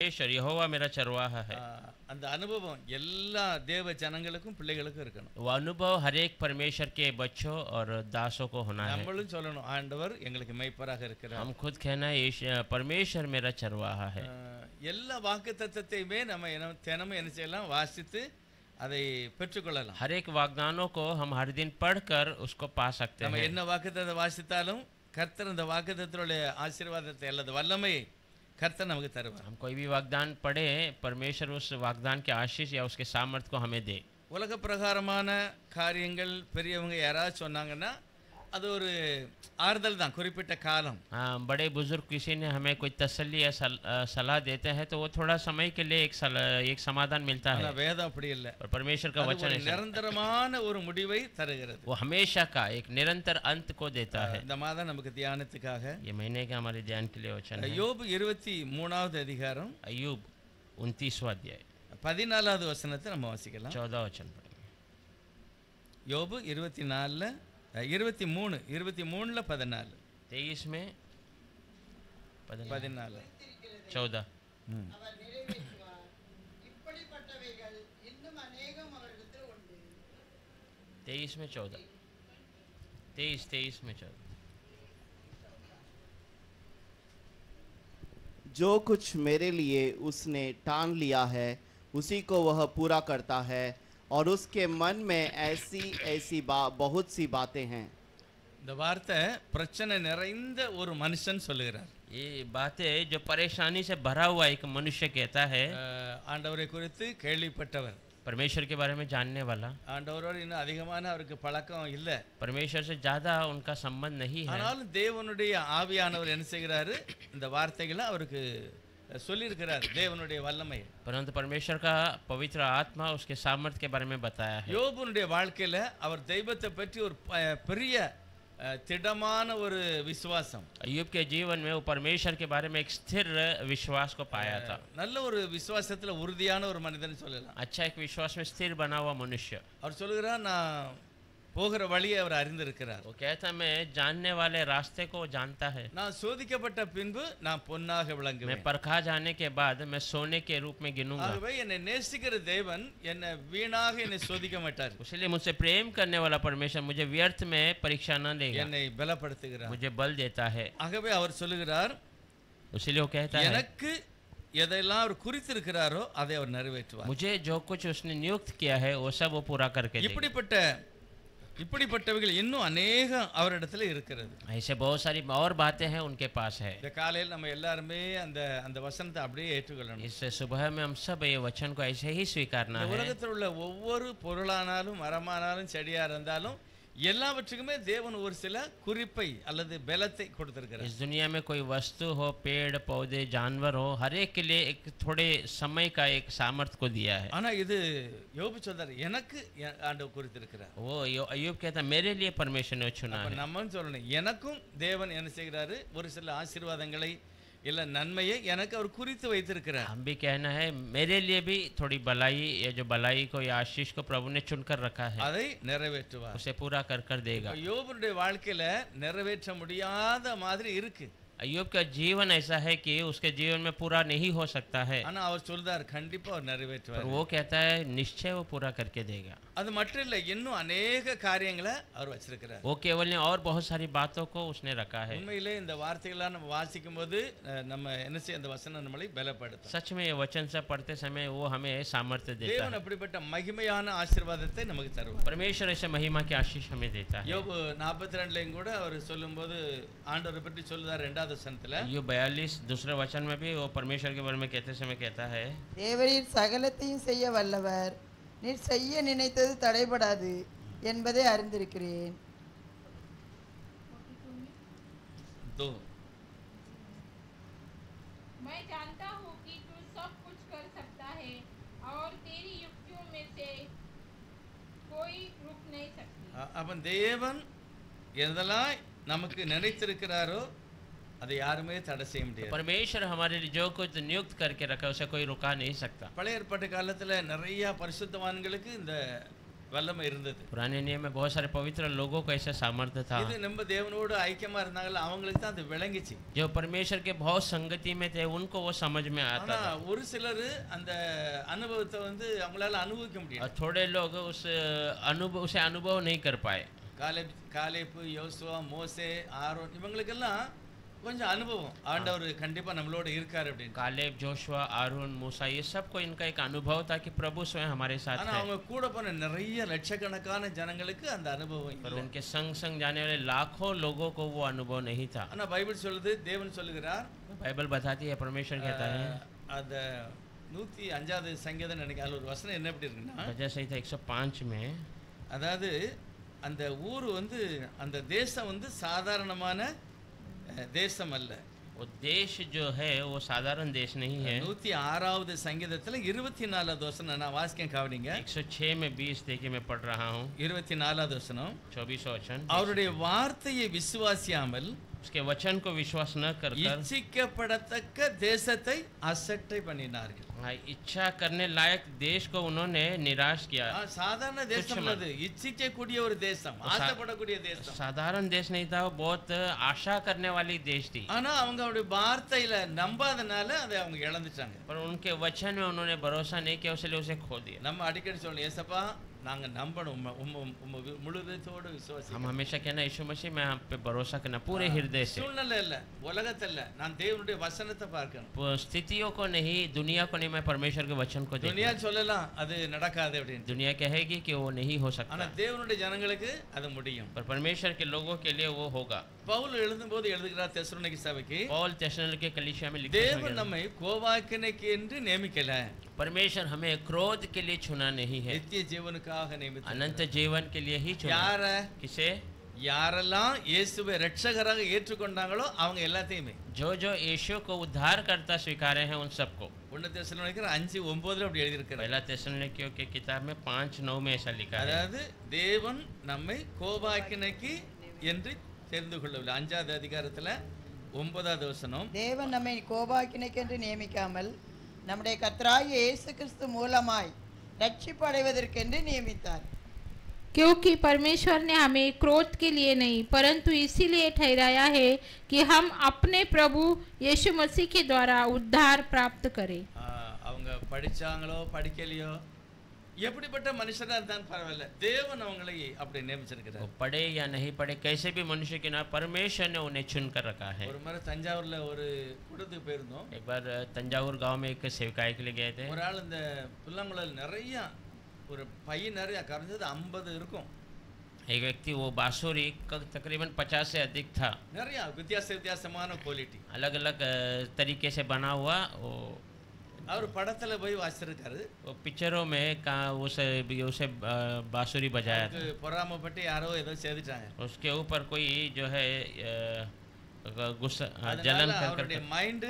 परमेश्वर यहोवा मेरा चरवाहा है। அந்த அனுபவம் எல்லா தேவ ஜனங்களுக்கும் பிள்ளைகளுக்கும் இருக்கணும். वो अनुभव हर एक परमेश्वर के बच्चों और दासों को होना है। நம்மளும் சொல்லணும், ஆண்டவர் எங்களுக்கு மேய்ப்பராக இருக்கிறார். हम खुद कहना परमेश्वर मेरा चरवाहा है। எல்லா வாக்குத்தத்தத்தையுமே நம்ம தினமும் என்ன செய்யலாம், வாசித்து அதை பெற்றுக்கொள்ளலாம். हर एक वाग्दानों को हम हर दिन पढ़कर उसको पा सकते நம்ம हैं। என்ன வாக்குத்தத்தத்தை வாசித்தாலும் கர்த்தர் அந்த வாக்குத்தத்தத்தினுடைய ஆசீர்வாதத்தை அல்லது வல்லமையை கர்த்தர் நமக்கு தருவார். हम कोई भी वाग्दान पढ़े, परमेश्वर उस वाग्दान के आशीष या उसके सामर्थ्य को हमें दे। உலக பிரகாரமான காரியங்கள் பெரியவங்க யாராவது சொன்னாங்கன்னா அது ஒரு ஆறுதல் தான், குறிப்பிட்ட காலம். बड़े बुजुर्ग किसी ने हमें कोई तसल्ली या सलाह देते हैं तो वो थोड़ा समय के लिए एक समाधान मिलता है। வேதம் அப்படி இல்லை. और परमेश्वर का वचन நிரந்தரமான ஒரு முடிவை தருகிறது. वो हमेशा का एक निरंतर अंत को देता है। இந்த மாதம் நமக்கு தியானத்துக்காக ये महीने का हमारे ध्यान के लिए वचन है யோபு 23வது அதிகாரம் अय्यूब 29वां अध्याय 14வது वचनத்தை நம்ம வாசிக்கலாம். 14 वचन पढ़ेंगे। யோபு 23ல 14 23 में 14 14 23 में 14 23 में 14 जो कुछ मेरे लिए उसने ठान लिया है उसी को वह पूरा करता है और उसके मन में ऐसी बहुत सी बातें हैं। இந்த வார்த்தை பிரச்சனை நிறைந்த ஒரு மனுஷன் சொல்லுகிறார். ये बातें जो परेशानी से भरा हुआ एक मनुष्य कहता है। ஆண்டவரை குறித்து கேள்விப்பட்டவர், परमेश्वर के बारे में जानने वाला, ஆண்டவரோடு இன்னும் அதிகமான அவருக்கு பழக்கம் இல்லை, परमेश्वर से ज्यादा उनका संबंध नहीं है। ஆனாலும் தேவனுடைய ஆவியானவர் என்ன செய்கிறாரு, இந்த வார்த்தைகளை அவருக்கு சொல்லியிருக்கிறார், தேவனுடைய வல்லமை. परंतु परमेश्वर का पवित्र आत्मा उसके सामर्थ्य के बारे में बताया है। யோபுனுடைய வாழ்க்கையில அவர் தெய்வத்தை பற்றி ஒரு பெரிய திடமான ஒரு விசுவாசம், अय्यूब के जीवन में वो परमेश्वर के बारे में एक स्थिर विश्वास को पाया था। நல்ல ஒரு விசுவாசத்துல உறுதியான ஒரு மனிதன் சொல்லலாம். अच्छा एक विश्वास में स्थिर बना हुआ मनुष्य। அவர் சொல்லுகிறார், நான் போகிற வழியை அவர் அறிந்திருக்கிறார். वो कहता मैं जानने वाले रास्ते को जानता है। நான் சோதிக்கப்பட்ட பின்பு நான் பொன்னாக मैं விளங்குவேன். परखा जाने के बाद मैं सोने के रूप में गिनूंगा। ஆகவே என்னை நேசிக்கிற தேவன் என்னை வீணாக என்னை சோதிக்க மாட்டார். इसलिए मुझसे प्रेम करने वाला परमेश्वर मुझे व्यर्थ में परीक्षा न देगा, என்னை பலப்படுத்துகிறார். मुझे बल देता है। ஆகவே அவர் சொல்லுகிறார், इसलिए वो कहता है எனக்கு எதெல்லாம் அவர் குறித்திருக்கிறாரோ அதை அவர் நிறைவேற்றுவார். मुझे जो कुछ उसने नियुक्त किया है वो सब वो पूरा करके देगा। இப்படிப்பட்டவைகள் இன்னும் அநேகம் அவரிடத்துல இருக்கிறது. ऐसे बहुत सारी और बातें हैं उनके पास है। இந்த காலையில் நம்ம எல்லாருமே அந்த அந்த வசனத்தை அப்படியே ஏற்றுக்கொள்ளணும். इस सुबह में हम सब ये वचन को ऐसे ही स्वीकारना है। உலகத்தில் உள்ள ஒவ்வொரு பொருளானாலும் மரமானாலும் செடியா இருந்தாலும் எல்லாவற்றுக்குமே தேவன் ஒரு சில குறிப்பை அல்லது பலத்தை கொடுத்திருக்கிறார். इस दुनिया में कोई वस्तु हो, पेड़ पौधे जानवर हो, हर एक के लिए एक थोड़े समय का एक सामर्थ्य को दिया है। ஆனா இது யோபு சொல்றார், எனக்கு ஆண்டவர் குறித்திருக்கிறார். वो अय्यूब कहता मेरे लिए परमेश्वर ने चुना है। நம்ம சொல்லணும், எனக்கும் தேவன் என்ன செய்கிறாரு, ஒரு சில ஆசீர்வாதங்களை இல்ல நன்மையை எனக்கு அவர் குறித்து வைத்திருக்கிறார். हम भी कहना है मेरे लिए भी थोड़ी भलाई, ये जो भलाई को या आशीष को प्रभु ने चुनकर रखा है அதை நிறைவேற்றுவார். उसे पूरा कर देगा। யோபுடைய வாழ்க்கையில நிறைவேற்ற முடியாத மாதிரி இருக்கு. अय्यूब का जीवन ऐसा है कि उसके जीवन में पूरा नहीं हो सकता है, ஆனா அவர் சொல்றார் கண்டிப்பா அவர் நிறைவேற்றுவார். पर वो कहता है निश्चय वो पूरा करके देगा। அது மட்டும் இல்ல, இன்னும் अनेक காரியங்களை அவர் வச்சிருக்கிறார். वो केवल नहीं और बहुत सारी बातों को उसने रखा है। உண்மையிலே இந்த வார்த்தைகளை நம்ம வாசிக்கும்போது நம்ம என்ன செய்ய, அந்த வசனம் நம்மளை பலப்படுத்தும். सच में ये वचन से पढ़ते समय वो हमें सामर्थ्य देता தேவன் है। அப்படிப்பட்ட மகிமையான ஆசீர்வாதத்தை நமக்கு தருவார். परमेश्वर ऐसे महिमा की आशीष हमें देता है। யோபு 42லயும் கூட அவர் சொல்லும்போது ஆண்டவரை பற்றி சொல்லுதார். 2வது வசனத்துல ये 42 दूसरे वचन में भी वो परमेश्वर के बारे में कहते समय कहता है தேவரீர் சகலத்தையும் செய்ய வல்லவர், நீர் செய்ய நினைத்தது தடைபடாது என்பதை அறிந்திருக்கிறேன். 2 मैं जानता हूँ कि तू सब कुछ कर सकता है और तेरी युक्तियों में से कोई रुक नहीं सकती। அவன் தேவன் எதெல்லாம் நமக்கு நினைத்திருக்கிறாரோ அதை யாருமே தடை செய்ய முடியாது. परमेश्वर हमारे लिए जो कुछ नियुक्त करके रखा उसे कोई रुका नहीं सकता। பழைய ஏற்பாட்டு காலத்துல நிறைய பரிசுத்தவான்களுக்கு இந்த வல்லமை இருந்தது. पुराने नियम में बहुत सारे पवित्र लोगों को ऐसा सामर्थ्य था இது நம்ம தேவனோடு ஐக்கியமா இருந்தாங்கல்ல அவங்களுக்கு தான் அது விளங்கிச்சு. जो परमेश्वर के बहुत संगति में थे उनको वो समझ में आता ஆனா था ஒரு சிலர் அந்த அனுபவத்தை வந்து அவங்களால அனுபவிக்க முடியல. और थोड़े लोग उसे अनुभव नहीं कर पाए. காலேப், யோசுவா, மோசே, ஆரோன் இவங்களுக்கெல்லாம் கொஞ்சம் அனுபவம் ஆண்டவர் கண்டிப்பா நம்மளோட இருக்காரு அப்படின்னு. कालेब, जोशुआ, आरून, मूसा ये सबको इनका एक अनुभव था कि प्रभु स्वयं हमारे साथ ஆனா है. அவங்க கூட போன நிறைய லட்சக்கணக்கான ஜனங்களுக்கு அந்த அனுபவம் पर இல்லை. उनके संग संग जाने वाले लाखों लोगों को वो अनुभव नहीं था. ஆனா பைபிள் சொல்லுது, தேவன் சொல்லுகிறார், बाइबल बताती है, परमेश्वर कहता है, அந்த 105வது சங்கீதம் நினைக்கிறேன், அதுல ஒரு வசனம் என்ன எப்படி இருக்குன்னா, वजह सही था 105 में, அதாவது அந்த ஊர் வந்து அந்த தேசம் வந்து சாதாரணமான தேசம் அல்ல. वो देश जो है वो साधारण देश नहीं है. 106வது சங்கீதத்துல 24வது வசனம் நான் வாசிக்க கவனிங்க. 106 में 20 देखिए मैं पढ़ रहा हूँ. 24வது வசனம், 24 वचन, அவருடைய வார்த்தையை விசுவாசியாமல் उसके वचन को विश्वास न कर இச்சிக்கப்படத்தக்க தேசத்தை அசட்டை பண்ணினார்கள். इच्छा करने लायक देश को उन्होंने निराश किया. சாதாரண தேசம் அது, இச்சிக்கக்கூடிய ஒரு தேசம், ஆசைப்படக்கூடிய தேசம். साधारण देश नहीं था, वो बहुत आशा करने वाली देश थी. ஆனா அவங்க அவருடைய வார்த்தையில நம்பாதனால அதை அவங்க இழந்துட்டாங்க. पर उनके वचन में उन्होंने भरोसा नहीं किया, इसलिए उसे खो दिया. நம்ம அடிக்கடி சொல்லணும், ஏசப்பா நாங்க நம்பணும், முழு இதயத்தோட விசுவாசி. हम हमेशा कहना, यीशु मसीह मैं आप पे भरोसा करना पूरे हृदय से. சூழ்நிலை இல்ல, உலகத்தை இல்ல, நான் தேவனுடைய வசனத்தை பார்க்கணும். स्थितियों को नहीं, दुनिया को नहीं, मैं परमेश्वर के वचन को துனியா देखना. சொல்லலாம் அது நடக்காது அப்படின்னு, दुनिया कहेगी कि वो नहीं हो ஆனா सकता, தேவனுடைய ஜனங்களுக்கு அது முடியும். पर परमेश्वर के लोगों के लिए वो होगा. பவுல் எழுதும்போது எழுதுகிறார் தெசலோனிக்கே சபைக்கு, पौल தெசலோனிके कलीसिया में लिखा தேவன் நம்மை கோபாக்கினைக்கு என்று நியமிக்கல, परमेश्वर हमें क्रोध के लिए चुना नहीं है, நித்திய ஜீவனுக்காக நியமித்தார். अनंत जीवन के लिए ही चुना. யார किसे? யாரெல்லாம் இயேசுவை இரட்சகராக ஏற்றுக்கொண்டாங்களோ அவங்க எல்லாத்தையுமே, जो जो यीशु को उद्धार करता स्वीकारे हैं उन सबको. 1 தெசலோனிக்கர் 5:9 அப்படி எழுதியிருக்கிறார். पहला தெசலோனிकियों के किताब में 5:9 में ऐसा लिखा है. அதாவது தேவன் நம்மை கோபாக்கினைக்கு என்று தெரிந்து கொள்ளவில்லை. 5வது அதிகாரத்துல 9வது வசனம், தேவன் நம்மை கோபாக்கினைக்கென்று நியமிக்காமல் நம்முடைய கர்த்தராகிய இயேசு கிறிஸ்து மூலமாய் ரட்சிப்பு அடைவதற்கென்று நியமித்தார். क्योंकि परमेश्वर ने हमें क्रोध के लिए नहीं परंतु इसीलिए ठहराया है कि हम अपने प्रभु यीशु मसीह के द्वारा उद्धार प्राप्त करें. அவங்க படிச்சாங்களோ படிக்கலையோ எப்படிப்பட்ட மனுஷனா இருந்தாலும் பரவாயில்ல, தேவன் அவங்களை அப்படி நியமிச்சிருக்கிறார். वो पढ़े या नहीं पढ़े, कैसे भी मनुष्य के ना, परमेश्वर ने उन्हें चुन कर रखा है. ஒரு முறை தஞ்சாவூர்ல ஒரு கூட்டத்துக்கு போயிருந்தோம். एक बार तंजावुर गांव में एक सेवकाई के लिए गए थे. ஒரு ஆள் இந்த புல்லாங்குழல் நிறைய ஒரு பையன் நிறைய கரைஞ்சது 50 இருக்கும். एक व्यक्ति वो बांसुरी तकरीबन 50 से अधिक था. நிறைய வித்தியாசமான குவாலிட்டி, अलग अलग तरीके से बना हुआ. वो அவர் படத்துல போய் வாசிச்சிருக்காரு. वो पिक्चरों में उसे बांसुरी बजाया था. பொறாமப்பட்டு யாரோ ஏதோ செய்துட்டாங்க. उसके ऊपर कोई जो है गुस्सा அதனால जलन அவருடைய कर, மைண்ட்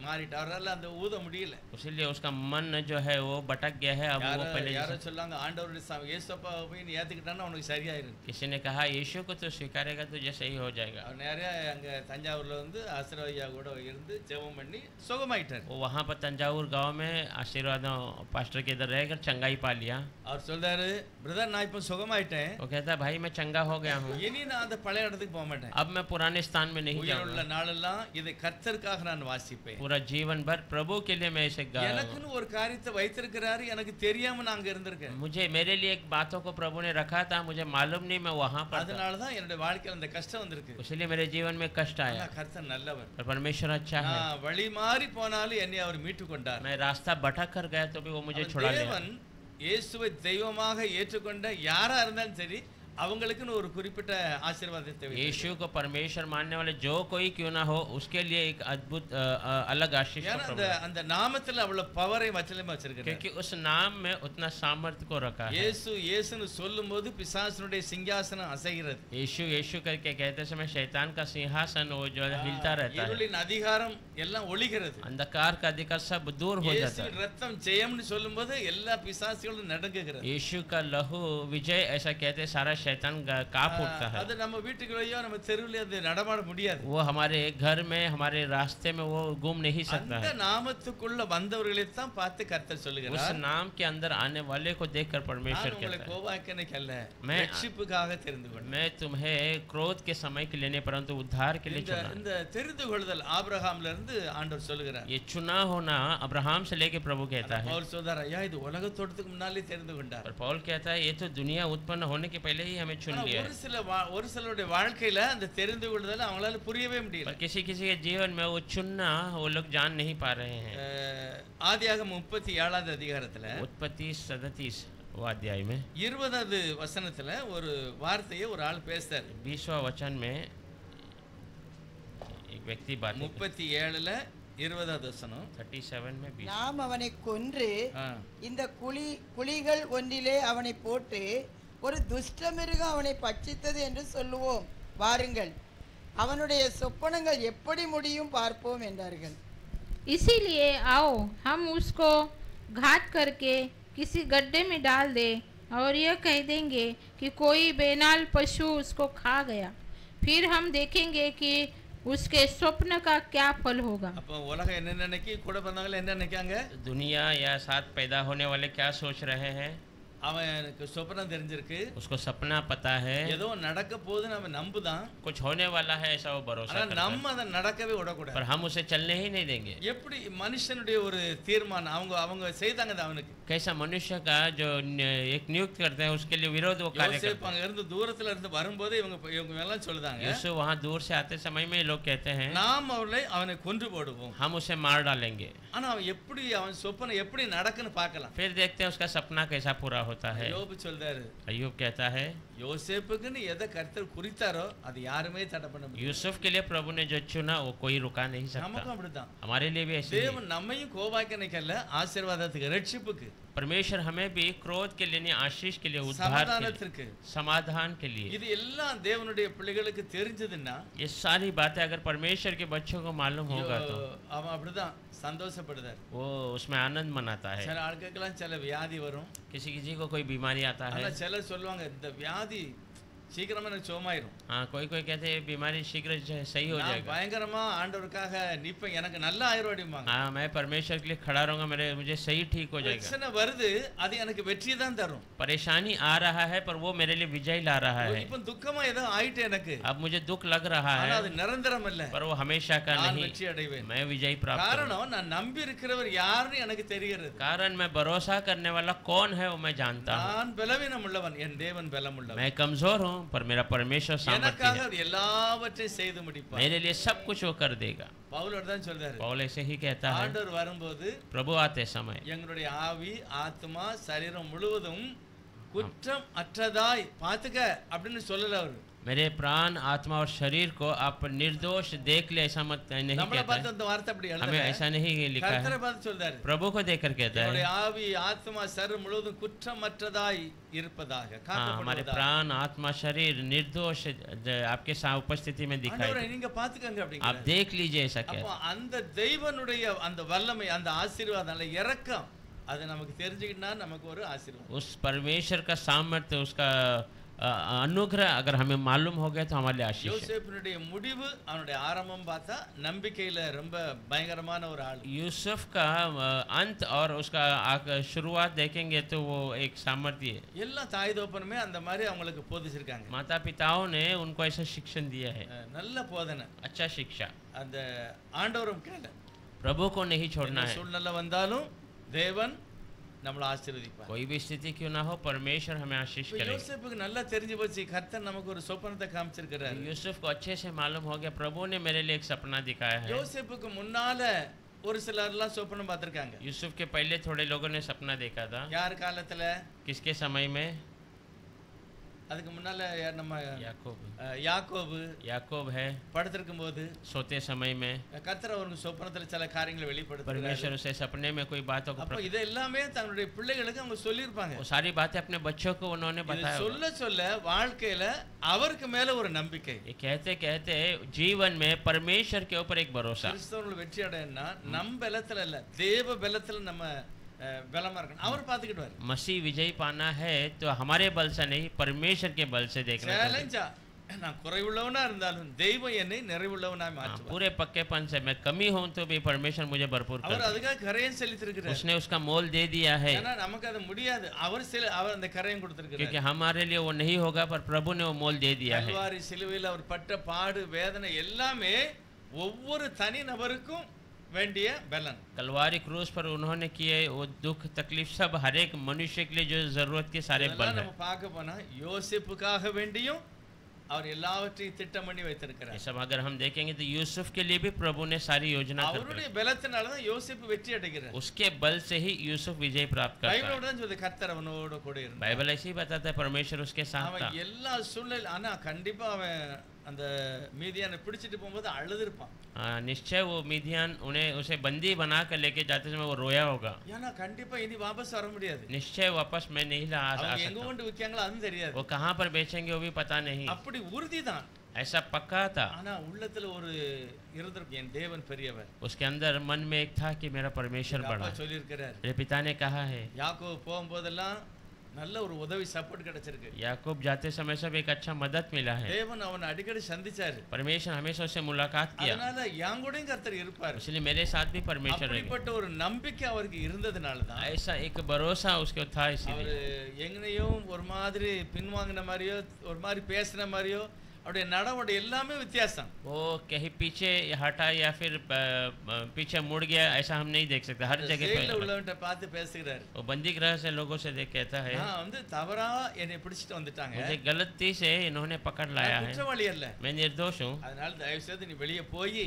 மாறிட்டு அவரால அந்த ஊத முடியல. इसीलिए उसका मन जो है वो भटक गया है. अब वो पहले யாரோ जैसा- சொல்லாங்க ஆண்டவருடைய இயேசுப்பா போய் நீ ஏத்துக்கிட்டான்னா உனக்கு சரியாயிரும். किसी ने कहा यीशु को तो स्वीकारेगा तो जैसे ही हो जाएगा. அவர் நிறைய அங்க தஞ்சாவூர்ல வந்து ஆசீர்வாதியா கூட இருந்து ஜெபம் பண்ணி சுகமாயிட்டார். वो वहाँ पर तंजावुर गांव में आशीर्वादों पास्टर के इधर रहकर चंगाई पा लिया. அவர் சொல்றாரு, பிரதர் நான் இப்ப சுகமாயிட்டேன், वो कहता है भाई मैं चंगा हो गया हूँ, இனி நான் அந்த பழைய இடத்துக்கு போக மாட்டேன், अब मैं पुराने स्थान में नहीं உயிருள்ள जाऊंगा, நாளெல்லாம் இதை கர்த்தருக்காக நான் வாசிப்பேன். पूरा जीवन भर प्रभु के लिए मैं इसे எனக்குன்னு ஒரு காரியத்தை வைத்திருக்கிறாரு, எனக்கு தெரியாம நான் அங்க இருந்திருக்கேன். मुझे मेरे लिए एक बातों को प्रभु ने रखा था, मुझे मालूम नहीं मैं वहाँ पर था. அதனாலதான் என்னுடைய வாழ்க்கையில அந்த கஷ்டம் வந்திருக்கு. इसलिए मेरे जीवन में कष्ट ஆனா आया. கர்த்தர் நல்லவர். पर परमेश्वर अच्छा है. நான் வழி மாறி போனாலும் என்னை அவர் மீட்டு கொண்டார். मैं रास्ता भटक कर गया तो भी वो मुझे அவன் छुड़ा लिया. தேவன் இயேசுவை தெய்வமாக ஏற்றுக்கொண்ட யாரா இருந்தாலும் சரி அவங்களுக்குன்னு ஒரு குறிப்பிட்ட ஆசீர்வாதத்தை வைத்திருக்கிறார். यीशु को परमेश्वर मानने वाले जो कोई क्यों ना हो उसके लिए एक अद्भुत अलग आशीष ஏன்னா का அந்த प्रभु है. அந்த நாமத்துல அவ்வளவு பவரை வச்சலமா வச்சிருக்காரு. क्योंकि उस नाम में उतना सामर्थ्य को रखा है. இயேசுன்னு சொல்லும்போது பிசாசனுடைய சிங்காசனம் அசைகிறது. यीशु यीशु करके कहते समय शैतान का सिंहासन वो जो है हिलता रहता है. இருளின் அதிகாரம் எல்லாம் ஒளிகிறது. अंधकार का अधिकार सब दूर हो जाता இயேசுவின் है. ரத்தம் ஜெயம்னு சொல்லும்போது எல்லா பிசாசுகளும் நடுங்குகிறது. यीशु का लहू विजय ऐसा कहते सारा शैतान कांप उठता है। அது நம்ம வீட்டுக்குள்ளேயோ நம்ம தெருவுலயோ அது நடமாட முடியாது. वो हमारे घर में हमारे रास्ते में वो घूम नहीं सकता அந்த है। நாமத்துக்குள்ள வந்தவர்களை தான் பார்த்து கர்த்தர் उस சொல்லுகிறார். नाम के अंदर आने वाले को देखकर परमेश्वर நான் உங்களை कहता है, கோபாக்கனைக்கு அல்ல, मैं- ரட்சிப்புக்காக தெரிந்து கொண்டேன். मैं तुम्हें क्रोध के समय के लिए नहीं परंतु उद्धार के लिए चुना। இந்த தெரிந்து கொள்ளுதல் ஆபிரகாம்ல இருந்து ஆண்டவர் சொல்லுகிறார். ये चुना होना अब्राहम से लेके प्रभु कहता है। பவுல் சொல்றார், ஐயா இது உலகத்தோட்டத்துக்கு முன்னாலே தெரிந்து கொண்டார். और पौल कहता है ये तो दुनिया उत्पन्न होने के पहले ही हमें चुन ஆனா लिया ஒரு சிலருடைய வாழ்க்கையில அந்த தெரிந்து கொள்ளுதல் அவங்களால புரியவே है। முடியல. पर किसी किसी के जीवन में वो चुनना वो लोग जान नहीं पा रहे हैं। ஆதியாகமம் 37வது அதிகாரத்துல उत्पत्ति 37 वो अध्याय में 20வது வசனத்துல ஒரு வார்த்தையை ஒரு ஆள் பேசுறார். 20वां वचन में एक व्यक्ति बात 37ல 20வது வசனம். 37 में 20 நாம் அவனை கொன்று ஆ. இந்த குழிகள் ஒன்றிலே அவனை போட்டு ஒரு துஷ்டமிருகம் அவனை பட்சித்தது என்று சொல்லுவோம், வாருங்கள் அவனுடைய சொப்பனங்கள் எப்படி முடியும் பார்ப்போம் என்றார்கள். इसीलिए आओ हम उसको घात करके किसी गड्ढे में डाल दे और यह कह देंगे कि कोई बेनाल पशु उसको खा गया, फिर हम देखेंगे कि उसके स्वप्न का क्या फल होगा। அப்போ உலகம் என்ன நினைக்கி, கூட பிறந்தவங்க என்ன நினைக்காங்க? दुनिया या साथ पैदा होने वाले क्या सोच रहे हैं? அவனுக்கு சொப்பனம் தெரிஞ்சிருக்கு, उसको सपना पता है, ஏதோ நடக்க போகுதுன்னு அவன் நம்புதான். कुछ होने वाला है ऐसा वो भरोसा ஆனா करता है, நம்ம அதை நடக்கவே விடக்கூடாது. पर हम उसे चलने ही नहीं देंगे। எப்படி மனுஷனுடைய ஒரு தீர்மானம் அவங்க செய்தாங்க அவனுக்கு. कैसा मनुष्य का जो एक नियुक्त करते हैं उसके लिए विरोध वो कार्य யோசேப்பு करते அங்க இருந்து தூரத்துல இருந்து வரும்போது இவங்க எல்லாம் சொல்லுதாங்க, हैं। यूसुफ वहाँ दूर से आते समय में लोग कहते हैं நாம் அவனை கொன்று போடுவோம். हम उसे मार डालेंगे। ஆனா அவன் எப்படி அவன் சொப்பனம் எப்படி நடக்குன்னு பார்க்கலாம். फिर देखते हैं उसका सपना कैसा पूरा होता है। யோபு சொல்றாரு, अय्यूब कहता है யோசேப்புக்குன்னு எதை கர்த்தர் குறித்தாரோ அது யாருமே தடை பண்ண முடியாது. यूसुफ के लिए प्रभु ने जो चुना वो कोई रुका नहीं நமக்கும் सकता। அப்படிதான். हमारे लिए भी ऐसे ही है। தேவன் நம்மையும் கோபாக்கனைக்கல்ல, ஆசீர்வாதத்துக்கு, ரட்சிப்புக்கு, परमेश्वर हमें भी क्रोध के लिए नहीं आशीष के लिए, उद्धार के लिए, சமாதானத்திற்கு, समाधान के लिए। இது எல்லாம் தேவனுடைய பிள்ளைகளுக்கு தெரிஞ்சதுன்னா ये सारी बातें अगर परमेश्वर के बच्चों को मालूम होगा तो அவன் அப்படிதான் சந்தோஷப்படுதார். वो उसमें आनंद मनाता है। சில ஆட்களுக்கெல்லாம் சில வியாதி வரும். किसी किसी को कोई बीमारी आता है। ஆனா சிலர் சொல்லுவாங்க இந்த வியாதி சீக்கிரமா எனக்கு சுகமாயிரும். हाँ, कोई कोई कहते हैं बीमारी शीघ्र सही हो நான் जाएगा। பயங்கரமா ஆண்டவருக்காக நிப்பேன், எனக்கு நல்லா ஆயிரும் அப்படிம்பாங்க. हाँ, मैं परमेश्वर के लिए खड़ा रहूंगा, मुझे सही ठीक हो जाएगा। பிரச்சனை வருது, அது எனக்கு வெற்றி தான் தரும். परेशानी आ रहा है पर वो मेरे लिए विजय ला रहा है। இப்ப துக்கமா ஏதோ ஆயிட்டு எனக்கு, अब मुझे दुख लग रहा ஆனா है அது நிரந்தரம் இல்ல. पर वो हमेशा का நான் नहीं, வெற்றி அடைவேன். मैं विजय प्राप्त करूंगा। காரணம் நான் நம்பி இருக்கிறவர் யாருன்னு எனக்கு தெரிகிறது. कारण मैं भरोसा करने वाला कौन है वो मैं जानता हूँ। நான் பலவீனம் உள்ளவன், என் தேவன் பலம் உள்ளவன். मैं कमजोर हूँ पर मेरा परमेश्वर सामर्थ्य எனக்காக है, அவர் எல்லாவற்றையும் செய்து முடிப்பார். मेरे लिए सब कुछ वो कर देगा। பவுலோட தான் சொல்றாரு, पौल ऐसे ही कहता है, ஆண்டவர் வரும்போது प्रभु आते समय எங்களுடைய ஆவி, ஆத்மா, சரீரம் முழுவதும் குற்றம் அற்றதாய் பாத்துக்க அப்படின்னு சொல்லல அவரு. मेरे प्राण, आत्मा और शरीर को आप निर्दोष देख ले, ऐसा मत नहीं நம்மள कहता பார்த்து है, அந்த வார்த்தை அப்படி हमें எழுதல. ऐसा नहीं लिखा கர்த்தரை है, பார்த்து சொல்றாரு, प्रभु को देखकर कहता என்னுடைய है। ஆவி, ஆத்மா, சரீரம் முழுவதும் குற்றமற்றதாய் இருப்பதாக, हाँ, हमारे காக்கப்படுவதாக. प्राण, आत्मा, शरीर निर्दोष आपके उपस्थिति में दिखाई ஆண்டவரே दे। நீங்க பாத்துக்கங்க आप அப்படிங்கிறாரு. देख लीजिए ऐसा அப்போ क्या। அந்த தெய்வனுடைய அந்த வல்லமை, அந்த ஆசீர்வாதம், அந்த இரக்கம், அது நமக்கு தெரிஞ்சுக்கிட்டா நமக்கு ஒரு ஆசீர்வாதம். उस परमेश्वर का सामर्थ्य, उसका अनुग्रह अगर हमें मालूम हो गया तो हमारे लिए आशीष है। யோசேப்பினுடைய முடிவு, அவனுடைய ஆரம்பம் பார்த்தா நம்பிக்கையில ரொம்ப பயங்கரமான ஒரு ஆள். यूसुफ का अंत और उसका शुरुआत देखेंगे तो वो एक सामर्थ्य है। எல்லா தாய் தோப்பனுமே அந்த மாதிரி அவங்களுக்கு போதிச்சிருக்காங்க. माता पिताओं ने उनको ऐसा शिक्षण दिया है, நல்ல போதனை. अच्छा शिक्षा। அந்த ஆண்டவரும் கேள, प्रभु को नहीं छोड़ना है, சூழ்நிலை வந்தாலும் தேவன் நம்மளை ஆசீர்வதிப்பார். कोई भी स्थिति क्यों ना हो परमेश्वर हमें आशीष இப்ப करेगा। யோசேப்புக்கு நல்லா தெரிஞ்சு போச்சு, கர்த்தர் நமக்கு ஒரு சொப்பனத்தை காமிச்சிருக்கிறார். यूसुफ को अच्छे से मालूम हो गया, प्रभु ने मेरे लिए एक सपना दिखाया है। யோசேப்புக்கு முன்னால ஒரு சிலர்லாம் சொப்பனம் பார்த்திருக்காங்க. यूसुफ के पहले थोड़े लोगों ने सपना देखा था। யார் காலத்துல? किसके समय में? அதுக்கு முன்னால நம்ம याकूब। யாக்கோபு है படுத்திருக்கும் போது सोते समय में கர்த்தர் அவருக்கு சொப்பனத்துல சில காரியங்களை வெளிப்படுத்துறாரு. परमेश्वर उसे सपने में कोई बातों को அப்ப இது எல்லாமே தங்களுடைய பிள்ளைகளுக்கு அவங்க சொல்லியிருப்பாங்க. वो सारी बातें अपने बच्चों को उन्होंने இது बताया होगा। சொல்ல சொல்ல வாழ்க்கையில அவருக்கு மேல ஒரு நம்பிக்கை. ये कहते कहते जीवन में परमेश्वर के ऊपर एक भरोसा। கிறிஸ்தவர்கள் வெற்றி அடையணும்னா நம் பலத்துல இல்ல, தேவ பலத்துல நம்ம பலமா இருக்கணும். அவர் பாத்துக்கிடுவார். मसीह विजय पाना है तो हमारे बल से नहीं, परमेश्वर के बल से देखना चाहिए। சேலஞ்சா நான் குறைவுள்ளவனா இருந்தாலும் தெய்வம் என்னை நிறைவுள்ளவனாய் மாற்றுவார். पूरे पक्केपन से मैं कमी हूं तो भी परमेश्वर मुझे भरपूर அவர் करता है। அதுக்காக கரையம் செலுத்திருக்கிறார். उसने उसका मोल दे दिया है, ஏன்னா நமக்கு அது முடியாது. அவர் அந்த கரையம் கொடுத்திருக்கிறார். क्योंकि हमारे लिए वो नहीं होगा, पर प्रभु ने वो मोल दे दिया है। கல்வாரி சிலுவையில் அவர் பட்ட பாடு வேதனை எல்லாமே ஒவ்வொரு தனி நபருக்கும் வேண்டிய பலன். कलवारी क्रूस पर उन्होंने किए वो दुख तकलीफ सब हर एक मनुष्य के लिए जो जरूरत के सारे बल இதெல்லாம் है। நம்ம பார்க்க போனா யோசேப்புக்காக வேண்டியும் அவர் எல்லாவற்றையும் திட்டம் பண்ணி வைத்திருக்கிறார். ये सब अगर हम देखेंगे तो यूसुफ के लिए भी प्रभु ने सारी योजना कर அவருடைய பலத்தினால தான் யோசேப்பு வெற்றி அடைகிறார். उसके बल से ही यूसुफ विजय प्राप्त करता है। பைபிளோட தான் சொல்லுது கர்த்தர் அவனோட கூட இருந்தார். बाइबल ऐसे ही बताता है परमेश्वर उसके साथ था। அவன் எல்லா சூழ்நிலை ஆனா கண்டிப்பா அவன் அந்த மீதியானை பிடிச்சிட்டு போகும்போது அழுது இருப்பான். निश्चय वो मिदियान उसे बंदी बना कर लेके जाते समय वो रोया होगा। ஏன்னா கண்டிப்பா இனி வாபஸ் வர முடியாது. निश्चय वापस मैं नहीं ला आ அவங்க எங்க सकता। கொண்டு விற்காங்களோ அதுவும் தெரியாது. वो कहाँ पर बेचेंगे वो भी पता नहीं। அப்படி உறுதிதான். ऐसा पक्का था। ஆனா உள்ளத்துல ஒரு இருந்திருக்கு, என் தேவன் பெரியவர். उसके अंदर मन में एक था कि मेरा परमेश्वर அப்பா बड़ा। சொல்லியிருக்கிறார். मेरे पिता ने कहा है। யாக்கோபு போகும்போதெல்லாம் நல்ல ஒரு உதவி சப்போர்ட் கிடைச்சிருக்கு. याकूब जाते समय सब एक अच्छा मदद मिला है। தேவன் அவனை அடிக்கடி சந்திச்சாரு. परमेश्वर हमेशा उससे मुलाकात किया, அதனால என் கூடயும் கர்த்தர் இருப்பார். इसलिए मेरे साथ भी परमेश्वर रहेगा। அப்படிப்பட்ட ஒரு நம்பிக்கை அவருக்கு இருந்ததனால தான் ऐसा एक भरोसा उसको था, அவர் इसीलिए எங்கனையும் ஒரு மாதிரி பின்வாங்கின மாதிரியோ ஒரு மாதிரி பேசின மாதிரியோ அவருடைய நடவடிக்கை எல்லாமே வித்தியாசம். वो कहीं पीछे हटा या फिर पीछे मुड़ गया ऐसा हम नहीं देख सकते। हर जगह ஜெயில पे உள்ளவன்ட்ட பார்த்து பேசுகிறார். वो बंदी गृह से लोगों से देख कहता है, நான் வந்து தவறா என்னை பிடிச்சிட்டு வந்துட்டாங்க. मुझे गलती से इन्होंने पकड़ लाया நான் है, குற்றவாளி அல்ல. मैं निर्दोष हूँ। அதனால தயவு செய்து நீ வெளியே போய்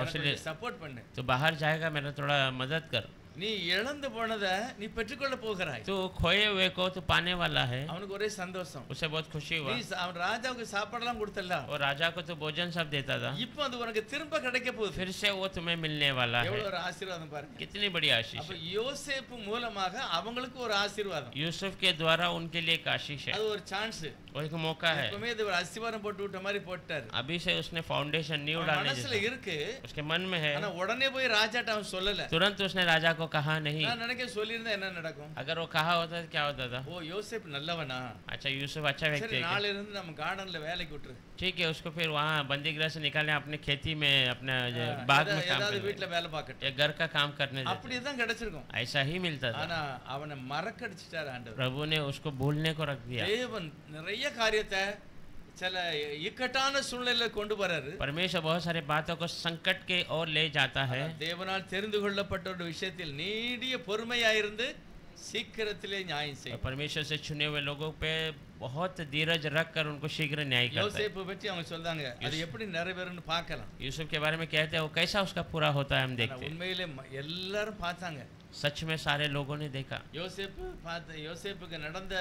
उसने சப்போர்ட் பண்ணு. तो बाहर जाएगा मेरा थोड़ा मदद कर। நீ இழந்து போனதை நீ பெற்றுக்கொள்ள போகிறாய். तो खोए हुए को तो पाने वाला है। அவனுக்கு ஒரே சந்தோஷம். उसे बहुत खुशी हुआ। நீ அவன் ராஜாவுக்கு சாப்பாடெல்லாம் கொடுத்தல்ல, और राजा को तो भोजन सब देता था, இப்போ அது உனக்கு திரும்ப கிடைக்க போகுது. फिर से वो तुम्हें मिलने वाला है। எவ்வளவு ஒரு ஆசீர்வாதம் பாருங்க. कितनी बड़ी आशीष அப்ப है। யோசேப்பு மூலமாக அவங்களுக்கு ஒரு ஆசீர்வாதம். यूसुफ के द्वारा उनके लिए एक आशीष है, அது ஒரு சான்ஸ். वो एक मौका है। எப்பவுமே இது ஒரு அஸ்திவாரம் போட்டு விட்ட மாதிரி போட்டாரு. अभी से उसने फाउंडेशन न्यू அவன் डालने மனசுல जैसा இருக்கு. उसके मन में है, ஆனா உடனே போய் ராஜாட்ட அவன் சொல்லல. तुरंत उसने राजा को कहा नहीं। நான் நினைக்க சொல்லியிருந்தா என்ன நடக்கும்? अगर वो कहा होता तो क्या होता था? ஓ யோசேப் நல்லவனா, अच्छा यूसुफ अच्छा व्यक्ति சரி है क्या? நாளையில இருந்து நம்ம கார்டன்ல வேலைக்கு விட்டுரு. ठीक है, उसको फिर वहाँ बंदी गृह से निकालें, अपने खेती में अपने बाग में काम ஏதாவது करने, வீட்டுல வேலை பார்க்கட்டும். या घर का काम करने देते। அப்படிதான் கிடைச்சிருக்கும். ऐसा ही मिलता था। ஆனா அவனை மறக்கடிச்சிட்டாரு ஆண்டவர். प्रभु ने उसको भूलने को रख दिया। தேவன் நிறைய காரியத்தை சில இக்கட்டான சூழ்நிலையில கொண்டு வராரு. परमेश्वर बहुत सारे बातों को संकट के ओर ले जाता है। தேவனால் தெரிந்து கொள்ளப்பட்ட ஒரு விஷயத்தில் நீடிய பொறுமையாயிருந்து சீக்கிரத்திலே நியாயம் और செய்யும். परमेश्वर से चुने हुए लोगों पे बहुत धीरज रख कर उनको शीघ्र न्याय करता है। யோசேப்பு பற்றி அவங்க சொல்றாங்க, அது எப்படி நிறைவேறும்னு பார்க்கலாம். यूसुफ के बारे में कहते हैं वो कैसा उसका पूरा होता है हम ஆனா देखते हैं। உண்மையிலே எல்லாரும் பார்த்தாங்க. सच में सारे लोगों ने देखा। யோசேப்புக்கு நடந்த